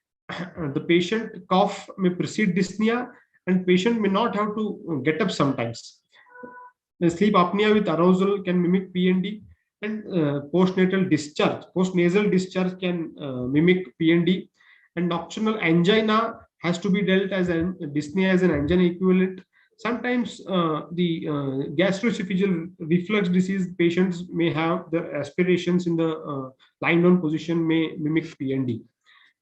the patient cough may precede dyspnea, and patient may not have to get up sometimes. The sleep apnea with arousal can mimic PND, and postnasal discharge can mimic PND. And nocturnal angina has to be dealt as a dyspnea as an angina equivalent. Sometimes the gastroesophageal reflux disease patients may have the aspirations in the lying down position may mimic PND.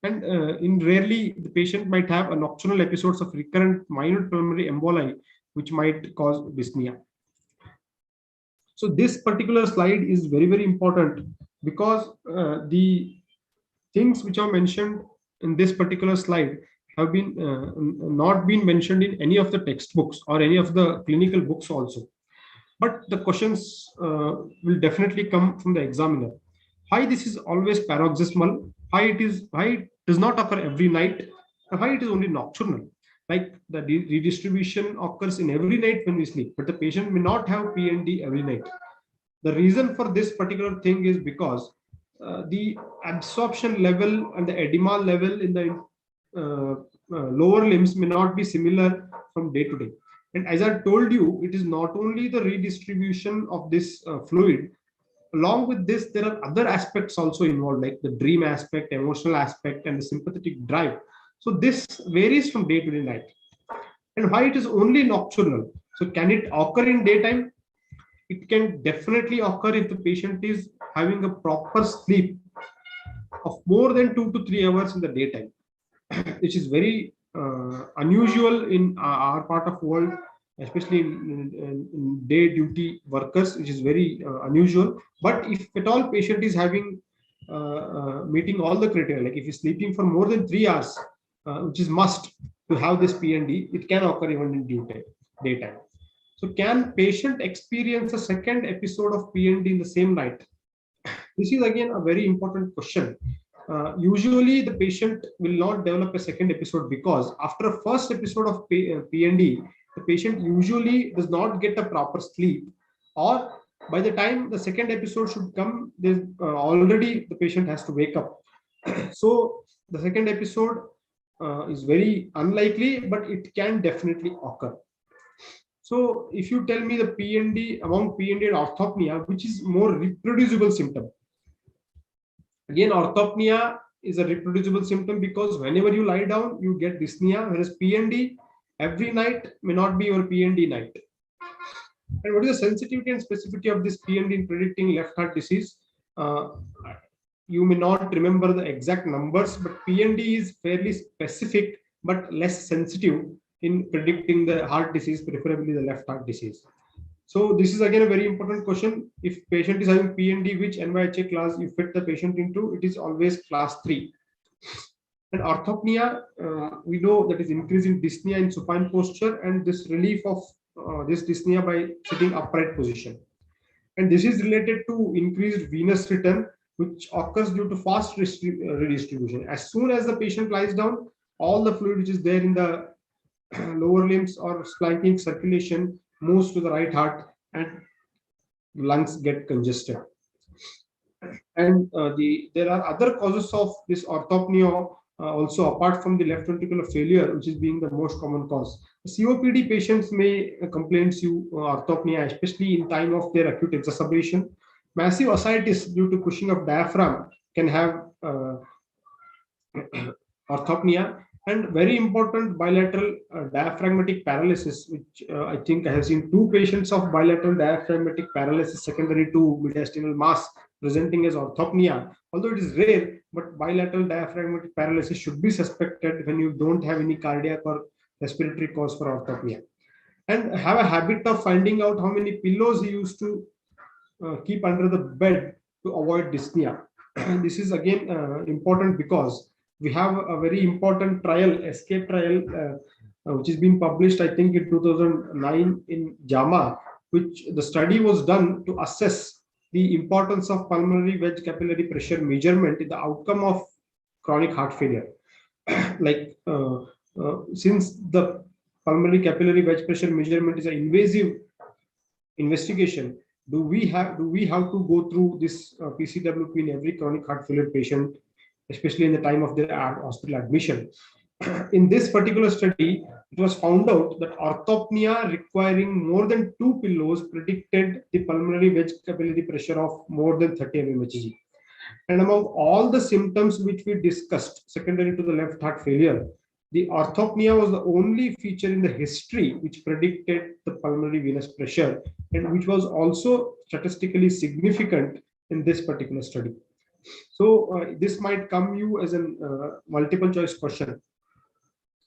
And in rarely the patient might have a nocturnal episodes of recurrent minor pulmonary emboli, which might cause dyspnea. So this particular slide is very, very important because the things which are mentioned in this particular slide have been not been mentioned in any of the textbooks or any of the clinical books also. But the questions will definitely come from the examiner. Why this is always paroxysmal? Why it does not occur every night? Why it is only nocturnal? Like the redistribution occurs in every night when we sleep, but the patient may not have PND every night. The reason for this particular thing is because the absorption level and the edema level in the lower limbs may not be similar from day to day. And as I told you, it is not only the redistribution of this fluid. Along with this, there are other aspects also involved, like the dream aspect, emotional aspect, and the sympathetic drive. So this varies from day to day night. And why it is only nocturnal? So can it occur in daytime? It can definitely occur if the patient is having a proper sleep of more than 2 to 3 hours in the daytime, which is very unusual in our part of the world, especially in day duty workers, which is very unusual. But if at all patient is having meeting all the criteria, like if he's sleeping for more than 3 hours, which is must to have this PND, it can occur even in daytime. So can patient experience a second episode of PND in the same night? This is again a very important question. Usually the patient will not develop a second episode because after a first episode of PND, the patient usually does not get a proper sleep, or by the time the second episode should come, there's already the patient has to wake up. So the second episode is very unlikely, but it can definitely occur. So if you tell me the PND, among PND and orthopnea, which is more reproducible symptom? Again, orthopnea is a reproducible symptom because whenever you lie down, you get dyspnea, whereas PND, every night may not be your PND night. And what is the sensitivity and specificity of this PND in predicting left heart disease? You may not remember the exact numbers, but PND is fairly specific but less sensitive in predicting the heart disease, preferably the left heart disease. So this is again a very important question. If patient is having PND, which NYHA class you fit the patient into? It is always class 3. And orthopnea, we know that is increasing dyspnea in supine posture and this relief of this dyspnea by sitting upright position. And this is related to increased venous return, which occurs due to fast redistribution. As soon as the patient lies down, all the fluid which is there in the lower limbs or flanking circulation moves to the right heart and lungs get congested. And there are other causes of this orthopnea also apart from the left ventricular failure, which is being the most common cause. COPD patients may complain you orthopnea, especially in time of their acute exacerbation. Massive ascites due to pushing of diaphragm can have orthopnea. And very important, bilateral diaphragmatic paralysis, which I think I have seen 2 patients of bilateral diaphragmatic paralysis secondary to mediastinal mass presenting as orthopnea. Although it is rare, but bilateral diaphragmatic paralysis should be suspected when you don't have any cardiac or respiratory cause for orthopnea. And have a habit of finding out how many pillows he used to keep under the bed to avoid dyspnea. This is again important because we have a very important trial, escape trial, which has been published, I think, in 2009 in JAMA, which the study was done to assess the importance of pulmonary wedge capillary pressure measurement in the outcome of chronic heart failure. Like, since the pulmonary capillary wedge pressure measurement is an invasive investigation, do we have to go through this PCWP in every chronic heart failure patient, especially in the time of their hospital admission? In this particular study, it was found out that orthopnea requiring more than 2 pillows predicted the pulmonary wedge capillary pressure of more than 30 mmHg. And among all the symptoms which we discussed secondary to the left heart failure, the orthopnea was the only feature in the history which predicted the pulmonary venous pressure and which was also statistically significant in this particular study. So this might come you as a multiple choice question.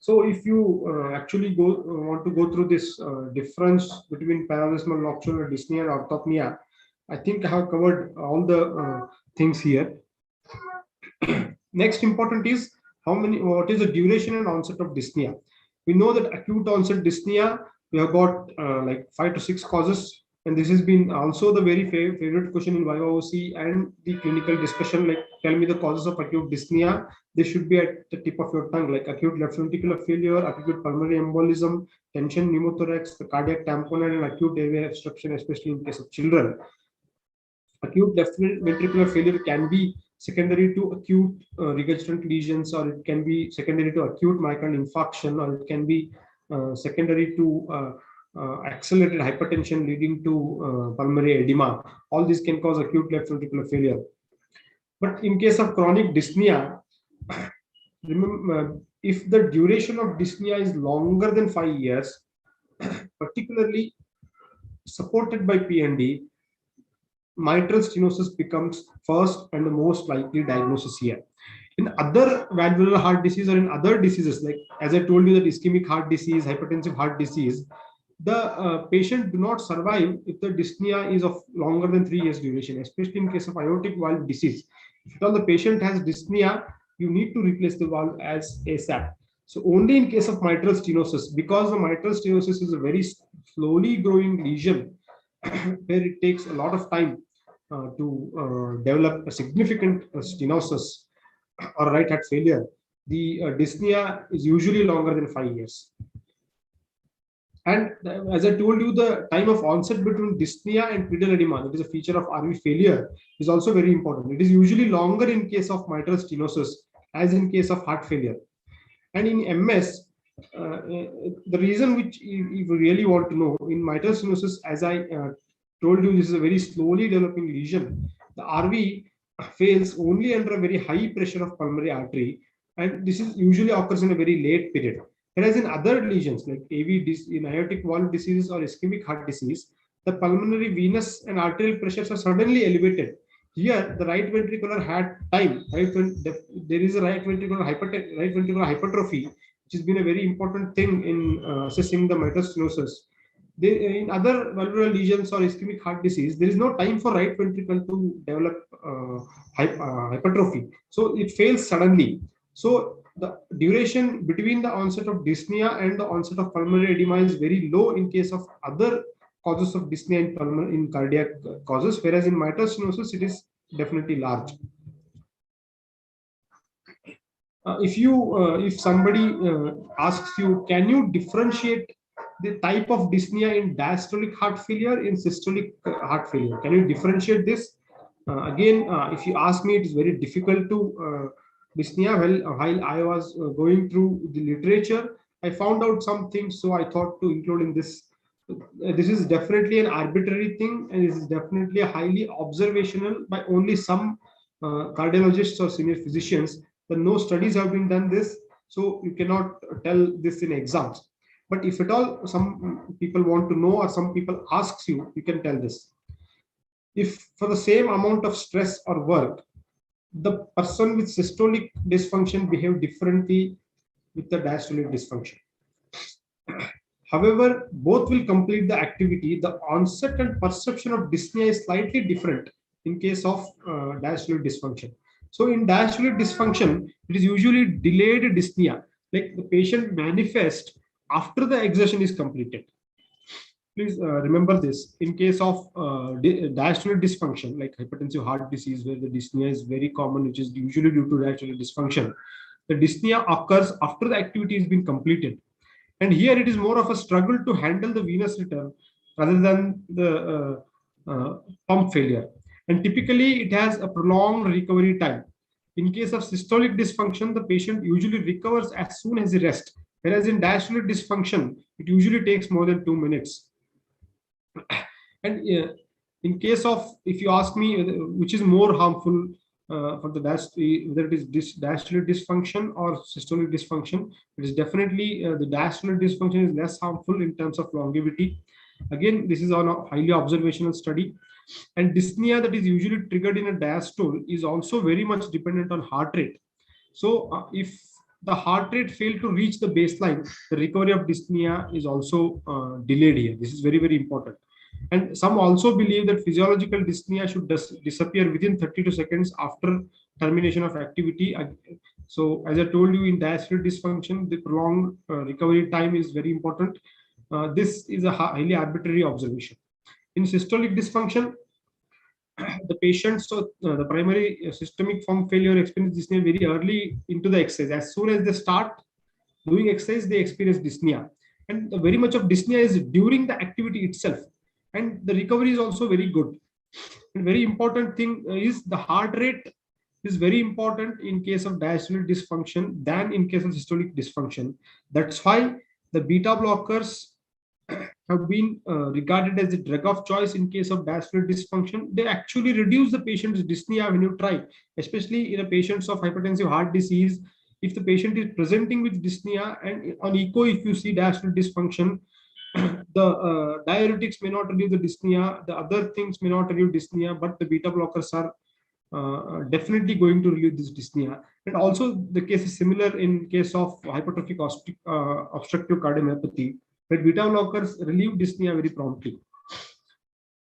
So if you actually want to go through this difference between paroxysmal nocturnal dyspnea and orthopnea, I think I have covered all the things here. Next important is what is the duration and onset of dyspnea. We know that acute onset dyspnea, we have got like 5 to 6 causes, and this has been also the very favorite question in YOC and the clinical discussion, like tell me the causes of acute dyspnea. They should be at the tip of your tongue, like acute left ventricular failure, acute pulmonary embolism, tension pneumothorax, the cardiac tamponade, and acute airway obstruction, especially in case of children. Acute left ventricular failure can be secondary to acute regurgitant lesions, or it can be secondary to acute myocardial infarction, or it can be secondary to accelerated hypertension leading to pulmonary edema. All these can cause acute left ventricular failure. But in case of chronic dyspnea, remember, if the duration of dyspnea is longer than 5 years, particularly supported by PND, mitral stenosis becomes first and the most likely diagnosis here. In other valvular heart disease or in other diseases, like as I told you, that ischemic heart disease, hypertensive heart disease, the patient do not survive if the dyspnea is of longer than 3 years duration, especially in case of aortic valve disease. If at all the patient has dyspnea, you need to replace the valve as ASAP. So only in case of mitral stenosis, because the mitral stenosis is a very slowly growing lesion where it takes a lot of time to develop a significant stenosis. or right heart failure, the dyspnea is usually longer than 5 years. And as I told you, the time of onset between dyspnea and pedal edema, that is a feature of RV failure, is also very important. It is usually longer in case of mitral stenosis as in case of heart failure. And in MS, the reason which you really want to know, in mitral stenosis, as I told you, this is a very slowly developing lesion. The RV fails only under a very high pressure of pulmonary artery, and this is usually occurs in a very late period. Whereas in other lesions like in aortic valve disease or ischemic heart disease, the pulmonary venous and arterial pressures are suddenly elevated. Here, the right ventricular had time. There is a right ventricular hypertrophy, which has been a very important thing in assessing the mitral stenosis. In other valvular lesions or ischemic heart disease, there is no time for right ventricle to develop hypertrophy. So it fails suddenly. So the duration between the onset of dyspnea and the onset of pulmonary edema is very low in case of other causes of dyspnea in cardiac causes, whereas in mitral stenosis it is definitely large. If somebody asks you, can you differentiate the type of dyspnea in diastolic heart failure in systolic heart failure? Can you differentiate this? Again, if you ask me, it is very difficult to dyspnea. Well, while I was going through the literature, I found out some things, so I thought to include in this. This is definitely an arbitrary thing, and this is definitely a highly observational by only some cardiologists or senior physicians. But no studies have been done this, so you cannot tell this in exams. But if at all some people want to know or some people asks you, you can tell this. If for the same amount of stress or work, the person with systolic dysfunction behave differently with the diastolic dysfunction. However, both will complete the activity. The onset and perception of dyspnea is slightly different in case of diastolic dysfunction. So in diastolic dysfunction, it is usually delayed dyspnea, like the patient manifests after the exertion is completed. Please remember this. In case of diastolic dysfunction, like hypertensive heart disease, where the dyspnea is very common, which is usually due to diastolic dysfunction, the dyspnea occurs after the activity has been completed. And here it is more of a struggle to handle the venous return rather than the pump failure. And typically it has a prolonged recovery time. In case of systolic dysfunction, the patient usually recovers as soon as he rests. Whereas in diastolic dysfunction, it usually takes more than 2 minutes. And in case of, if you ask me, which is more harmful for the whether it is diastolic dysfunction or systolic dysfunction, it is definitely the diastolic dysfunction is less harmful in terms of longevity. Again, this is on a highly observational study. And dyspnea that is usually triggered in a diastole is also very much dependent on heart rate. So if the heart rate failed to reach the baseline, the recovery of dyspnea is also delayed here. This is very, very important. And some also believe that physiological dyspnea should disappear within 32 seconds after termination of activity. So as I told you, in diastolic dysfunction, the prolonged recovery time is very important. This is a highly arbitrary observation. In systolic dysfunction, the patients, so the primary systemic form failure experience dyspnea very early into the exercise. As soon as they start doing exercise, they experience dyspnea. And very much of dyspnea is during the activity itself. And the recovery is also very good. And very important thing is the heart rate is very important in case of diastolic dysfunction than in case of systolic dysfunction. That's why the beta blockers have been regarded as a drug of choice in case of diastolic dysfunction. They actually reduce the patient's dyspnea when you try, especially in a patients of hypertensive heart disease. If the patient is presenting with dyspnea and on echo, if you see diastolic dysfunction, the diuretics may not relieve the dyspnea, the other things may not relieve dyspnea, but the beta blockers are definitely going to relieve this dyspnea. And also the case is similar in case of hypertrophic obstructive cardiomyopathy, where beta blockers relieve dyspnea very promptly.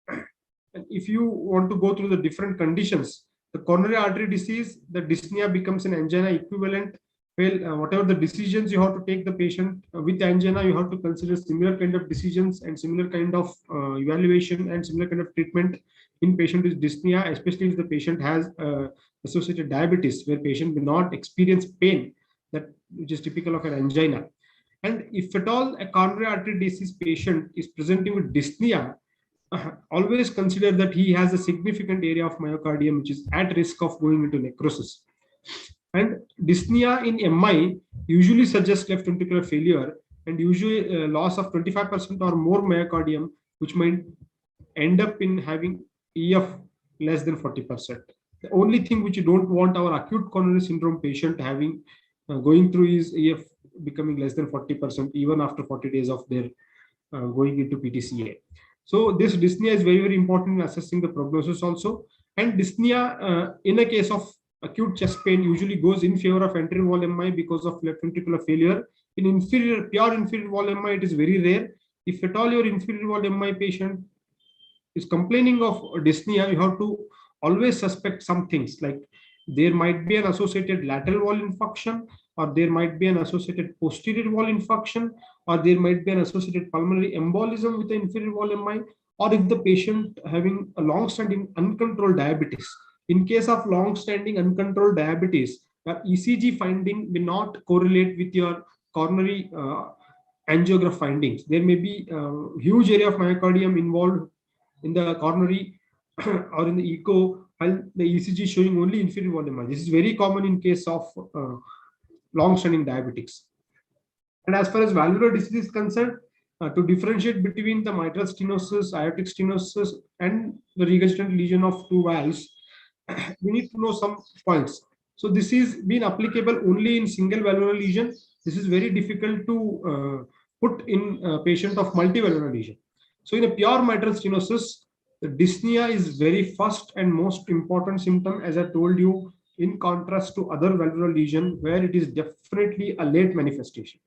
And if you want to go through the different conditions, the coronary artery disease, the dyspnea becomes an angina equivalent well, whatever the decisions you have to take the patient with angina, you have to consider similar kind of decisions and similar kind of evaluation and similar kind of treatment in patient with dyspnea, especially if the patient has associated diabetes, where patient will not experience pain, that which is typical of an angina. And if at all a coronary artery disease patient is presenting with dyspnea, always consider that he has a significant area of myocardium which is at risk of going into necrosis. And dyspnea in MI usually suggests left ventricular failure and usually loss of 25% or more myocardium, which might end up in having EF less than 40%. The only thing which you don't want our acute coronary syndrome patient having going through is EF becoming less than 40% even after 40 days of their going into PTCA. So this dyspnea is very, very important in assessing the prognosis also. And dyspnea in a case of acute chest pain usually goes in favor of anterior wall MI because of left ventricular failure. In pure inferior wall MI, it is very rare. If at all your inferior wall MI patient is complaining of dyspnea, you have to always suspect some things, like there might be an associated lateral wall infarction, or there might be an associated posterior wall infarction, or there might be an associated pulmonary embolism with the inferior wall MI, or if the patient having a long-standing uncontrolled diabetes. In case of long-standing uncontrolled diabetes, the ECG finding may not correlate with your coronary angiograph findings. There may be a huge area of myocardium involved in the coronary or in the echo, while the ECG showing only inferior wall MI. This is very common in case of long-standing diabetics. And as far as valvular disease is concerned, to differentiate between the mitral stenosis, aortic stenosis, and the regurgitant lesion of two valves, we need to know some points. So this is been applicable only in single valvular lesion. This is very difficult to put in a patient of multivalvular lesion. So in a pure mitral stenosis, the dyspnea is very first and most important symptom, as I told you, in contrast to other valvular lesion where it is definitely a late manifestation.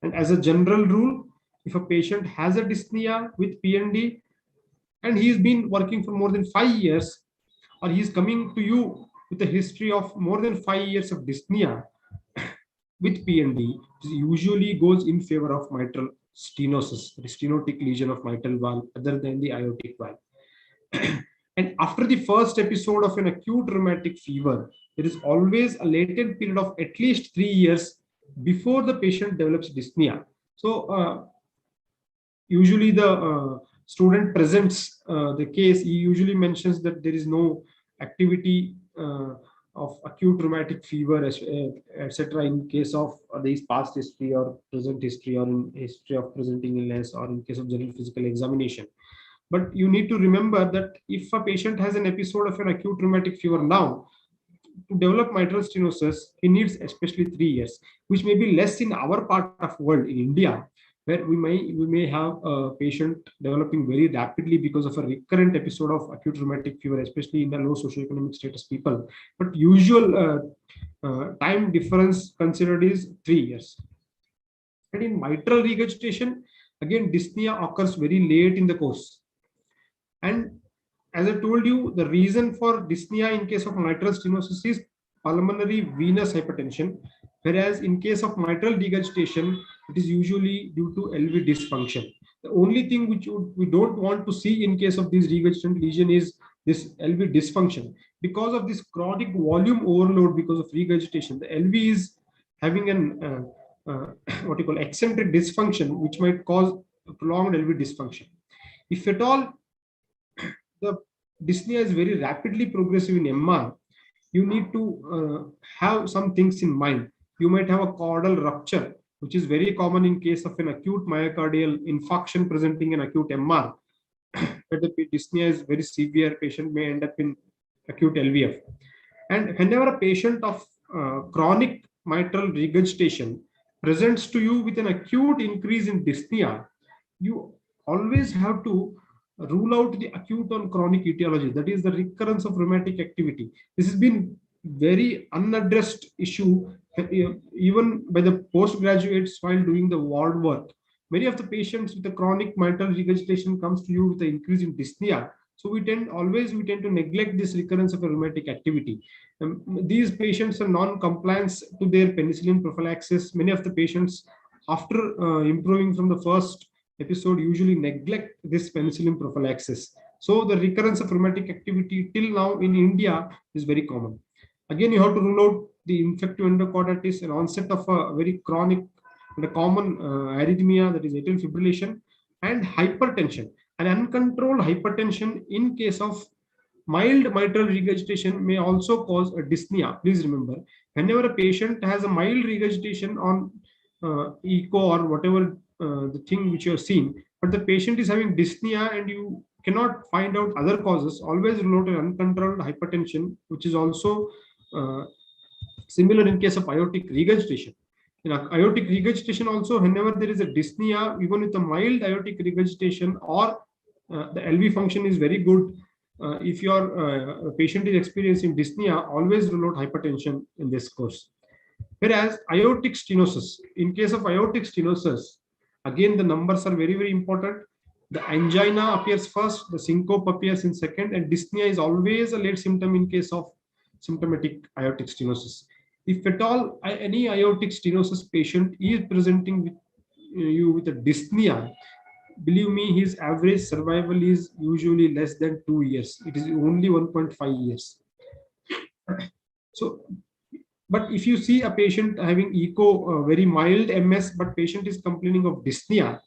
And as a general rule, if a patient has a dyspnea with PND and he's been working for more than 5 years, or he's coming to you with a history of more than 5 years of dyspnea with PND, it usually goes in favor of mitral stenosis, the stenotic lesion of mitral valve other than the aortic valve. And after the first episode of an acute rheumatic fever, there is always a latent period of at least 3 years before the patient develops dyspnea. So usually the student presents the case, he usually mentions that there is no activity of acute rheumatic fever, etc. in case of these past history or present history, or in history of presenting illness, or in case of general physical examination. But you need to remember that if a patient has an episode of an acute rheumatic fever now, to develop mitral stenosis, he needs especially 3 years, which may be less in our part of world, in India, where we may have a patient developing very rapidly because of a recurrent episode of acute rheumatic fever, especially in the low socioeconomic status people. But usual time difference considered is 3 years. And in mitral regurgitation, again, dyspnea occurs very late in the course. And as I told you, the reason for dyspnea in case of mitral stenosis is pulmonary venous hypertension, whereas in case of mitral regurgitation, it is usually due to LV dysfunction. The only thing which we don't want to see in case of this regurgitant lesion is this LV dysfunction. Because of this chronic volume overload, because of regurgitation, the LV is having an what you call eccentric dysfunction, which might cause a prolonged LV dysfunction. If at all the dyspnea is very rapidly progressive in MR, you need to have some things in mind. You might have a caudal rupture, which is very common in case of an acute myocardial infarction presenting in acute MR. But the dyspnea is very severe, patient may end up in acute LVF. And whenever a patient of chronic mitral regurgitation presents to you with an acute increase in dyspnea, you always have to rule out the acute on chronic etiology, that is the recurrence of rheumatic activity. This has been very unaddressed issue even by the postgraduates while doing the ward work. Many of the patients with the chronic mitral regurgitation comes to you with the increase in dyspnea. So we tend to neglect this recurrence of a rheumatic activity. These patients are non-compliance to their penicillin prophylaxis. Many of the patients, after improving from the first episode, usually neglect this penicillin prophylaxis. So the recurrence of rheumatic activity till now in India is very common. Again, you have to rule out the infective endocarditis, an onset of a very chronic and a common arrhythmia, that is atrial fibrillation, and hypertension. An uncontrolled hypertension in case of mild mitral regurgitation may also cause a dyspnea. Please remember, whenever a patient has a mild regurgitation on echo or whatever the thing which you have seen, but the patient is having dyspnea and you cannot find out other causes, always rule out an uncontrolled hypertension, which is also similar in case of aortic regurgitation. In aortic regurgitation also, whenever there is a dyspnea, even with a mild aortic regurgitation or the LV function is very good, if your patient is experiencing dyspnea, always rule out hypertension in this course. Whereas aortic stenosis, in case of aortic stenosis, again the numbers are very, very important. The angina appears first, the syncope appears in second, and dyspnea is always a late symptom in case of symptomatic aortic stenosis. If at all any aortic stenosis patient is presenting with you with a dyspnea, believe me, his average survival is usually less than 2 years. It is only 1.5 years. So, but if you see a patient having echo, very mild MS, but patient is complaining of dyspnea,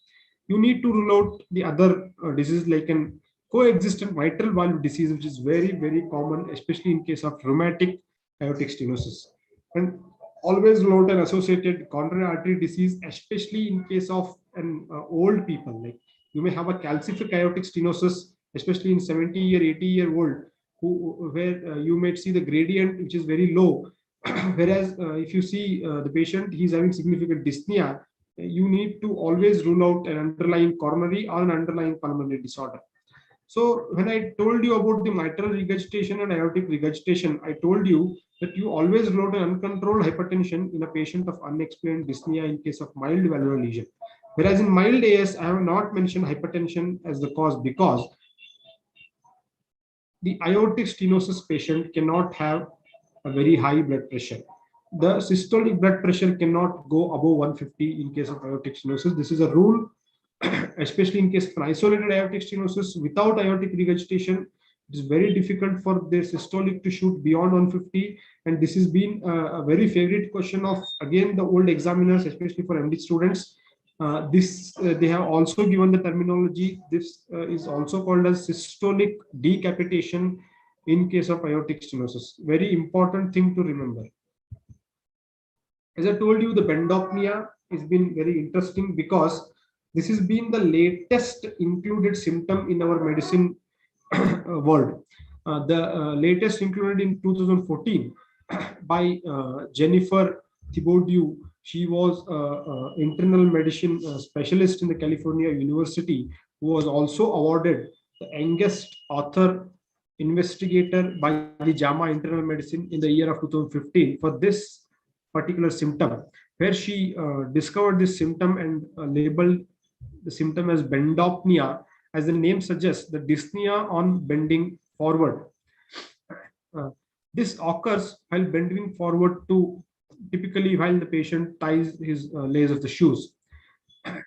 you need to rule out the other disease like an coexistent mitral valve disease, which is very, very common, especially in case of rheumatic aortic stenosis. And always rule out an associated coronary artery disease, especially in case of an old people. Like you may have a calcific aortic stenosis, especially in 70 or 80-year-old, where you may see the gradient which is very low. Whereas if you see the patient, he's having significant dyspnea, you need to always rule out an underlying coronary or an underlying pulmonary disorder. So when I told you about the mitral regurgitation and aortic regurgitation, I told you that you always rule out an uncontrolled hypertension in a patient of unexplained dyspnea in case of mild valvular lesion. Whereas in mild AS, I have not mentioned hypertension as the cause because the aortic stenosis patient cannot have a very high blood pressure. The systolic blood pressure cannot go above 150 in case of aortic stenosis. This is a rule, especially in case of an isolated aortic stenosis without aortic regurgitation. It is very difficult for their systolic to shoot beyond 150. And this has been a very favorite question of, again, the old examiners, especially for MD students. They have also given the terminology. This is also called as systolic decapitation in case of aortic stenosis. Very important thing to remember. As I told you, the Bendopnia has been very interesting because this has been the latest included symptom in our medicine world. The latest included in 2014 by Jennifer Thibodeau. She was an internal medicine specialist in the California University, who was also awarded the youngest author investigator by the JAMA Internal Medicine in the year of 2015 for this particular symptom, where she discovered this symptom and labeled the symptom as Bendopnia. As the name suggests, the dyspnea on bending forward. This occurs while bending forward to typically while the patient ties his lace of the shoes.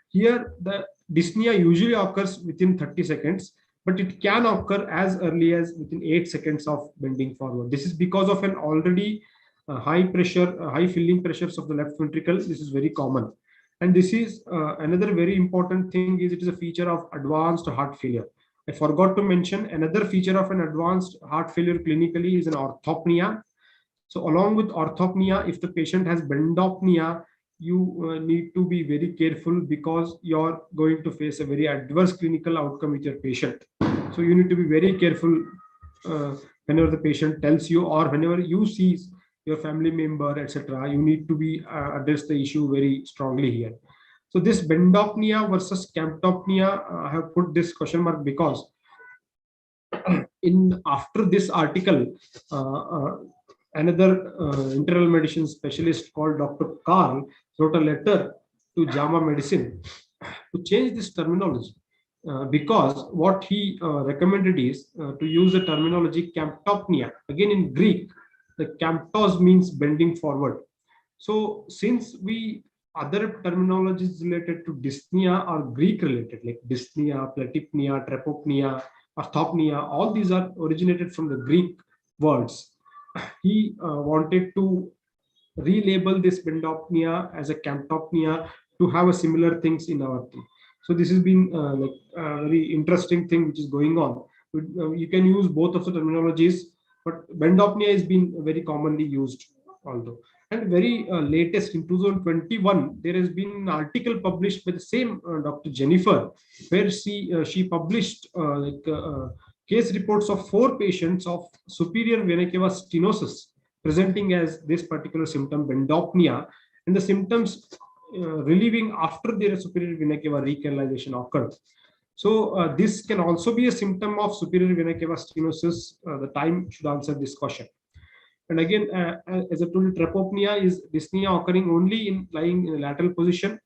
Here, the dyspnea usually occurs within 30 seconds, but it can occur as early as within 8 seconds of bending forward. This is because of an already high pressure, high filling pressures of the left ventricle. This is very common. And this is another very important thing is it is a feature of advanced heart failure. I forgot to mention another feature of an advanced heart failure clinically is an orthopnea. So along with orthopnea, if the patient has Bendopnia, you need to be very careful because you're going to face a very adverse clinical outcome with your patient. So you need to be very careful whenever the patient tells you or whenever you see your family member, etc. You need to be address the issue very strongly here. So this Bendopnia versus Camptopnia, I have put this question mark because in after this article, another internal medicine specialist called Dr. Carl wrote a letter to JAMA Medicine to change this terminology. because what he recommended is to use the terminology camptopnea. Again, in Greek, the camptos means bending forward. So since we other terminologies related to dyspnea are Greek related, like dyspnea, platypnea, trepopnea, orthopnea, all these are originated from the Greek words. He wanted to relabel this Bendopnia as a camptopnea to have a similar things in our thing. So this has been like a very interesting thing which is going on. You can use both of the terminologies, but Bendopnia has been very commonly used although. And very latest in 2021, there has been an article published by the same Dr. Jennifer, where she published case reports of 4 patients of superior vena cava stenosis presenting as this particular symptom, Bendopnia, and the symptoms relieving after their superior vena cava recanalization occurred. So this can also be a symptom of superior vena cava stenosis. The time should answer this question. And again, as I told you, trepopnea is dyspnea occurring only in lying in a lateral position.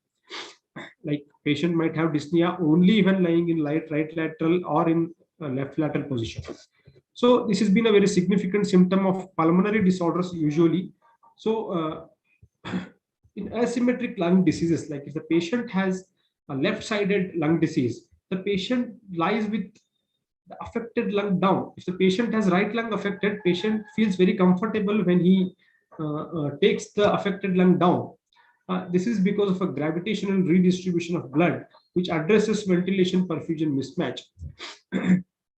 Like patient might have dyspnea only when lying in right lateral or in left lateral position. So this has been a very significant symptom of pulmonary disorders usually. So in asymmetric lung diseases, like if the patient has a left-sided lung disease, the patient lies with the affected lung down. If the patient has right lung affected, patient feels very comfortable when he takes the affected lung down. This is because of a gravitational redistribution of blood, which addresses ventilation perfusion mismatch.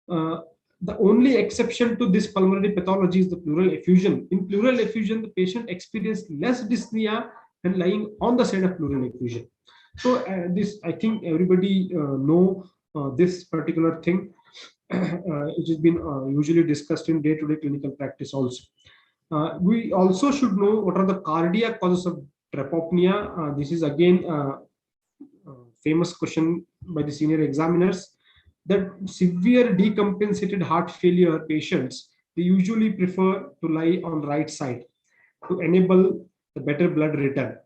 The only exception to this pulmonary pathology is the pleural effusion. In pleural effusion, the patient experienced less dyspnea when lying on the side of pleural effusion. So this, I think everybody know this particular thing, which has been usually discussed in day-to-day clinical practice also. We also should know what are the cardiac causes of trepopnea. This is again famous question by the senior examiners, that severe decompensated heart failure patients, they usually prefer to lie on right side to enable the better blood return.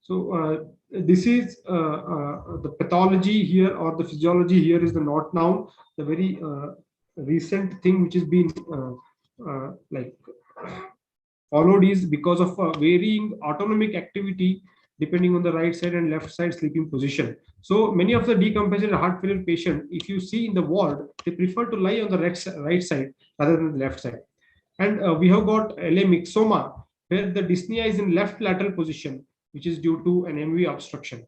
So this is the pathology here, or the physiology here is the not now, the very recent thing which has been like followed is because of varying autonomic activity depending on the right side and left side sleeping position. So many of the decompensated heart failure patients, if you see in the ward, they prefer to lie on the right side rather than the left side. And we have got LA myxoma, where the dyspnea is in left lateral position, which is due to an MV obstruction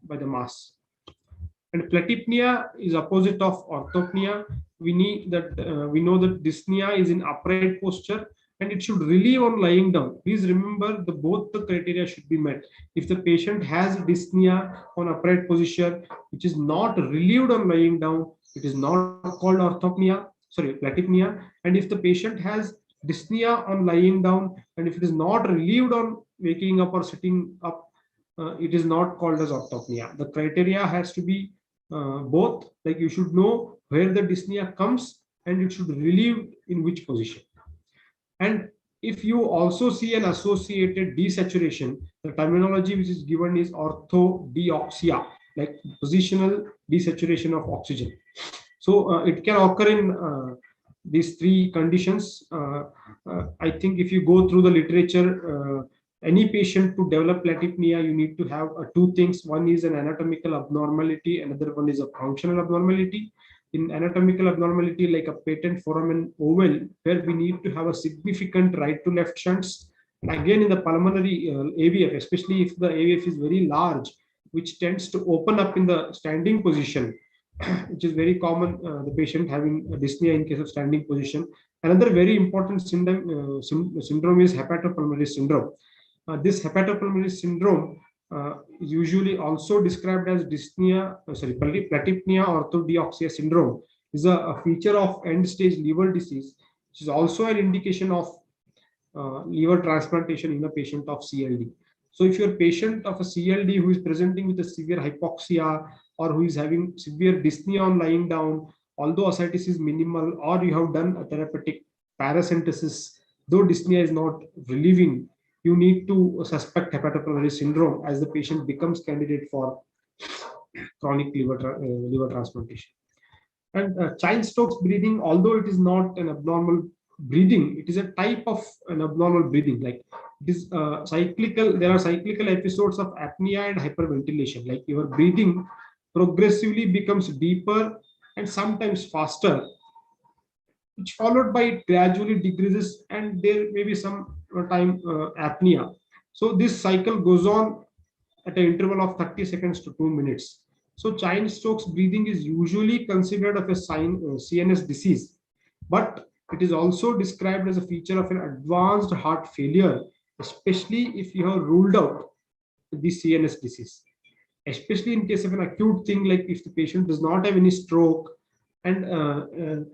by the mass. And platypnea is opposite of orthopnea. We know that dyspnea is in upright posture, and it should relieve on lying down. Please remember both the criteria should be met. If the patient has dyspnea on upright position, which is not relieved on lying down, it is not called platypnea. And if the patient has dyspnea on lying down, and if it is not relieved on waking up or sitting up, it is not called as orthopnea. The criteria has to be both, like you should know where the dyspnea comes and it should relieve in which position. And if you also see an associated desaturation, the terminology which is given is orthodeoxia, like positional desaturation of oxygen. So it can occur in these 3 conditions. I think if you go through the literature, any patient to develop platypnea, you need to have 2 things. One is an anatomical abnormality, another one is a functional abnormality. In anatomical abnormality, like a patent foramen oval, where we need to have a significant right to left shunts. And again, in the pulmonary AVF, especially if the AVF is very large, which tends to open up in the standing position, which is very common, the patient having a dyspnea in case of standing position. Another very important syndrome is hepatopulmonary syndrome. This hepatopulmonary syndrome is usually also described as platypnea orthodeoxia syndrome. Is a feature of end-stage liver disease, which is also an indication of liver transplantation in a patient of CLD. So if you're a patient of a CLD who is presenting with a severe hypoxia, or who is having severe dyspnea on lying down, although ascites is minimal, or you have done a therapeutic paracentesis, though dyspnea is not relieving, you need to suspect hepatopulmonary syndrome as the patient becomes candidate for chronic liver transplantation. And Chine-Stokes breathing, although it is not an abnormal breathing, it is a type of an abnormal breathing. Like it is cyclical. There are cyclical episodes of apnea and hyperventilation. Like your breathing progressively becomes deeper and sometimes faster, which followed by it gradually decreases, and there may be some time apnea. So this cycle goes on at an interval of 30 seconds to 2 minutes. So Chine-Stokes breathing is usually considered of a CNS disease, but it is also described as a feature of an advanced heart failure, especially if you have ruled out the CNS disease, especially in case of an acute thing, like if the patient does not have any stroke, and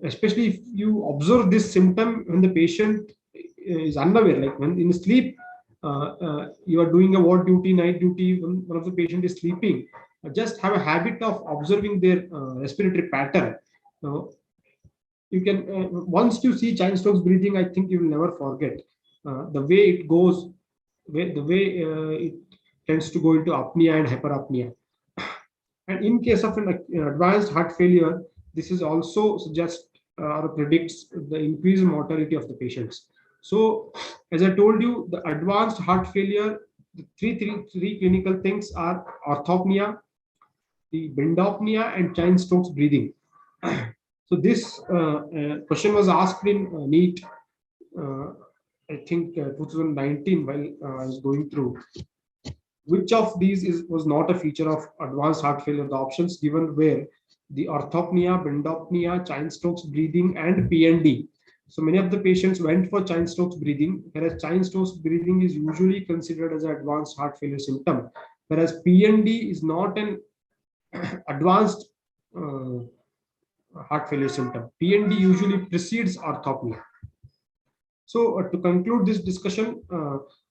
especially if you observe this symptom when the patient is unaware, like when in sleep, you are doing a ward duty, night duty, when one of the patient is sleeping, just have a habit of observing their respiratory pattern. You can once you see Chine-Stokes breathing, I think you will never forget the way it goes, the way it tends to go into apnea and hyperapnea. And in case of an advanced heart failure, this is also suggests or predicts the increased mortality of the patients. So, as I told you, the advanced heart failure, the three clinical things are orthopnea, the Bendopnia, and Chine-Stokes breathing. So this question was asked in NEET, I think 2019, while I was going through. Which of these was not a feature of advanced heart failure? The options given were the orthopnea, Bendopnia, Chine-Stokes breathing, and PND. So many of the patients went for Chine-Stokes breathing, whereas Chine-Stokes breathing is usually considered as an advanced heart failure symptom, whereas PND is not an advanced heart failure symptom. PND usually precedes orthopnea. So to conclude this discussion,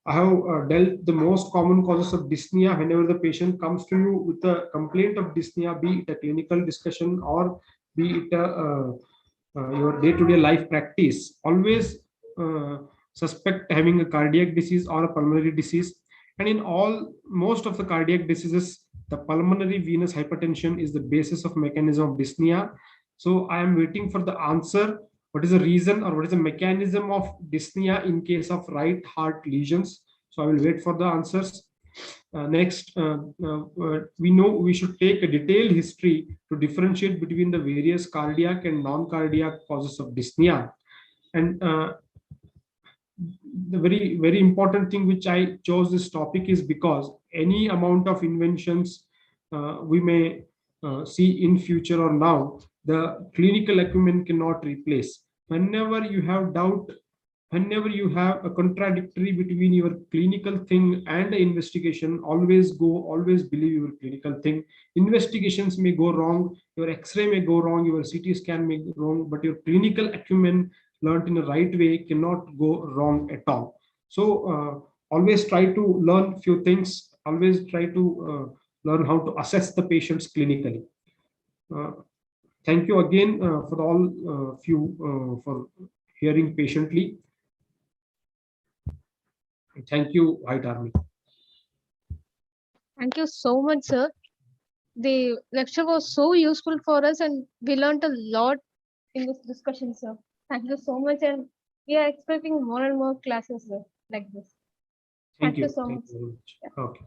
I have dealt the most common causes of dyspnea. Whenever the patient comes to you with a complaint of dyspnea, be it a clinical discussion or be it your day-to-day life practice, always suspect having a cardiac disease or a pulmonary disease. And in most of the cardiac diseases, the pulmonary venous hypertension is the basis of mechanism of dyspnea. So I am waiting for the answer. What is the reason or what is the mechanism of dyspnea in case of right heart lesions? So I will wait for the answers. Next, we know we should take a detailed history to differentiate between the various cardiac and non-cardiac causes of dyspnea. And the very important thing which I chose this topic is because any amount of inventions we may see in future or now, the clinical acumen cannot replace. Whenever you have doubt, whenever you have a contradictory between your clinical thing and the investigation, always believe your clinical thing. Investigations may go wrong, your x-ray may go wrong, your CT scan may go wrong, but your clinical acumen learned in the right way cannot go wrong at all. So always try to learn few things, always try to learn how to assess the patients clinically. Thank you again for all of you for hearing patiently. Thank you, White Army. Thank you so much, sir. The lecture was so useful for us and we learned a lot in this discussion, sir. Thank you so much, and we are expecting more and more classes, sir, like this. Thank you so very much. much. Okay.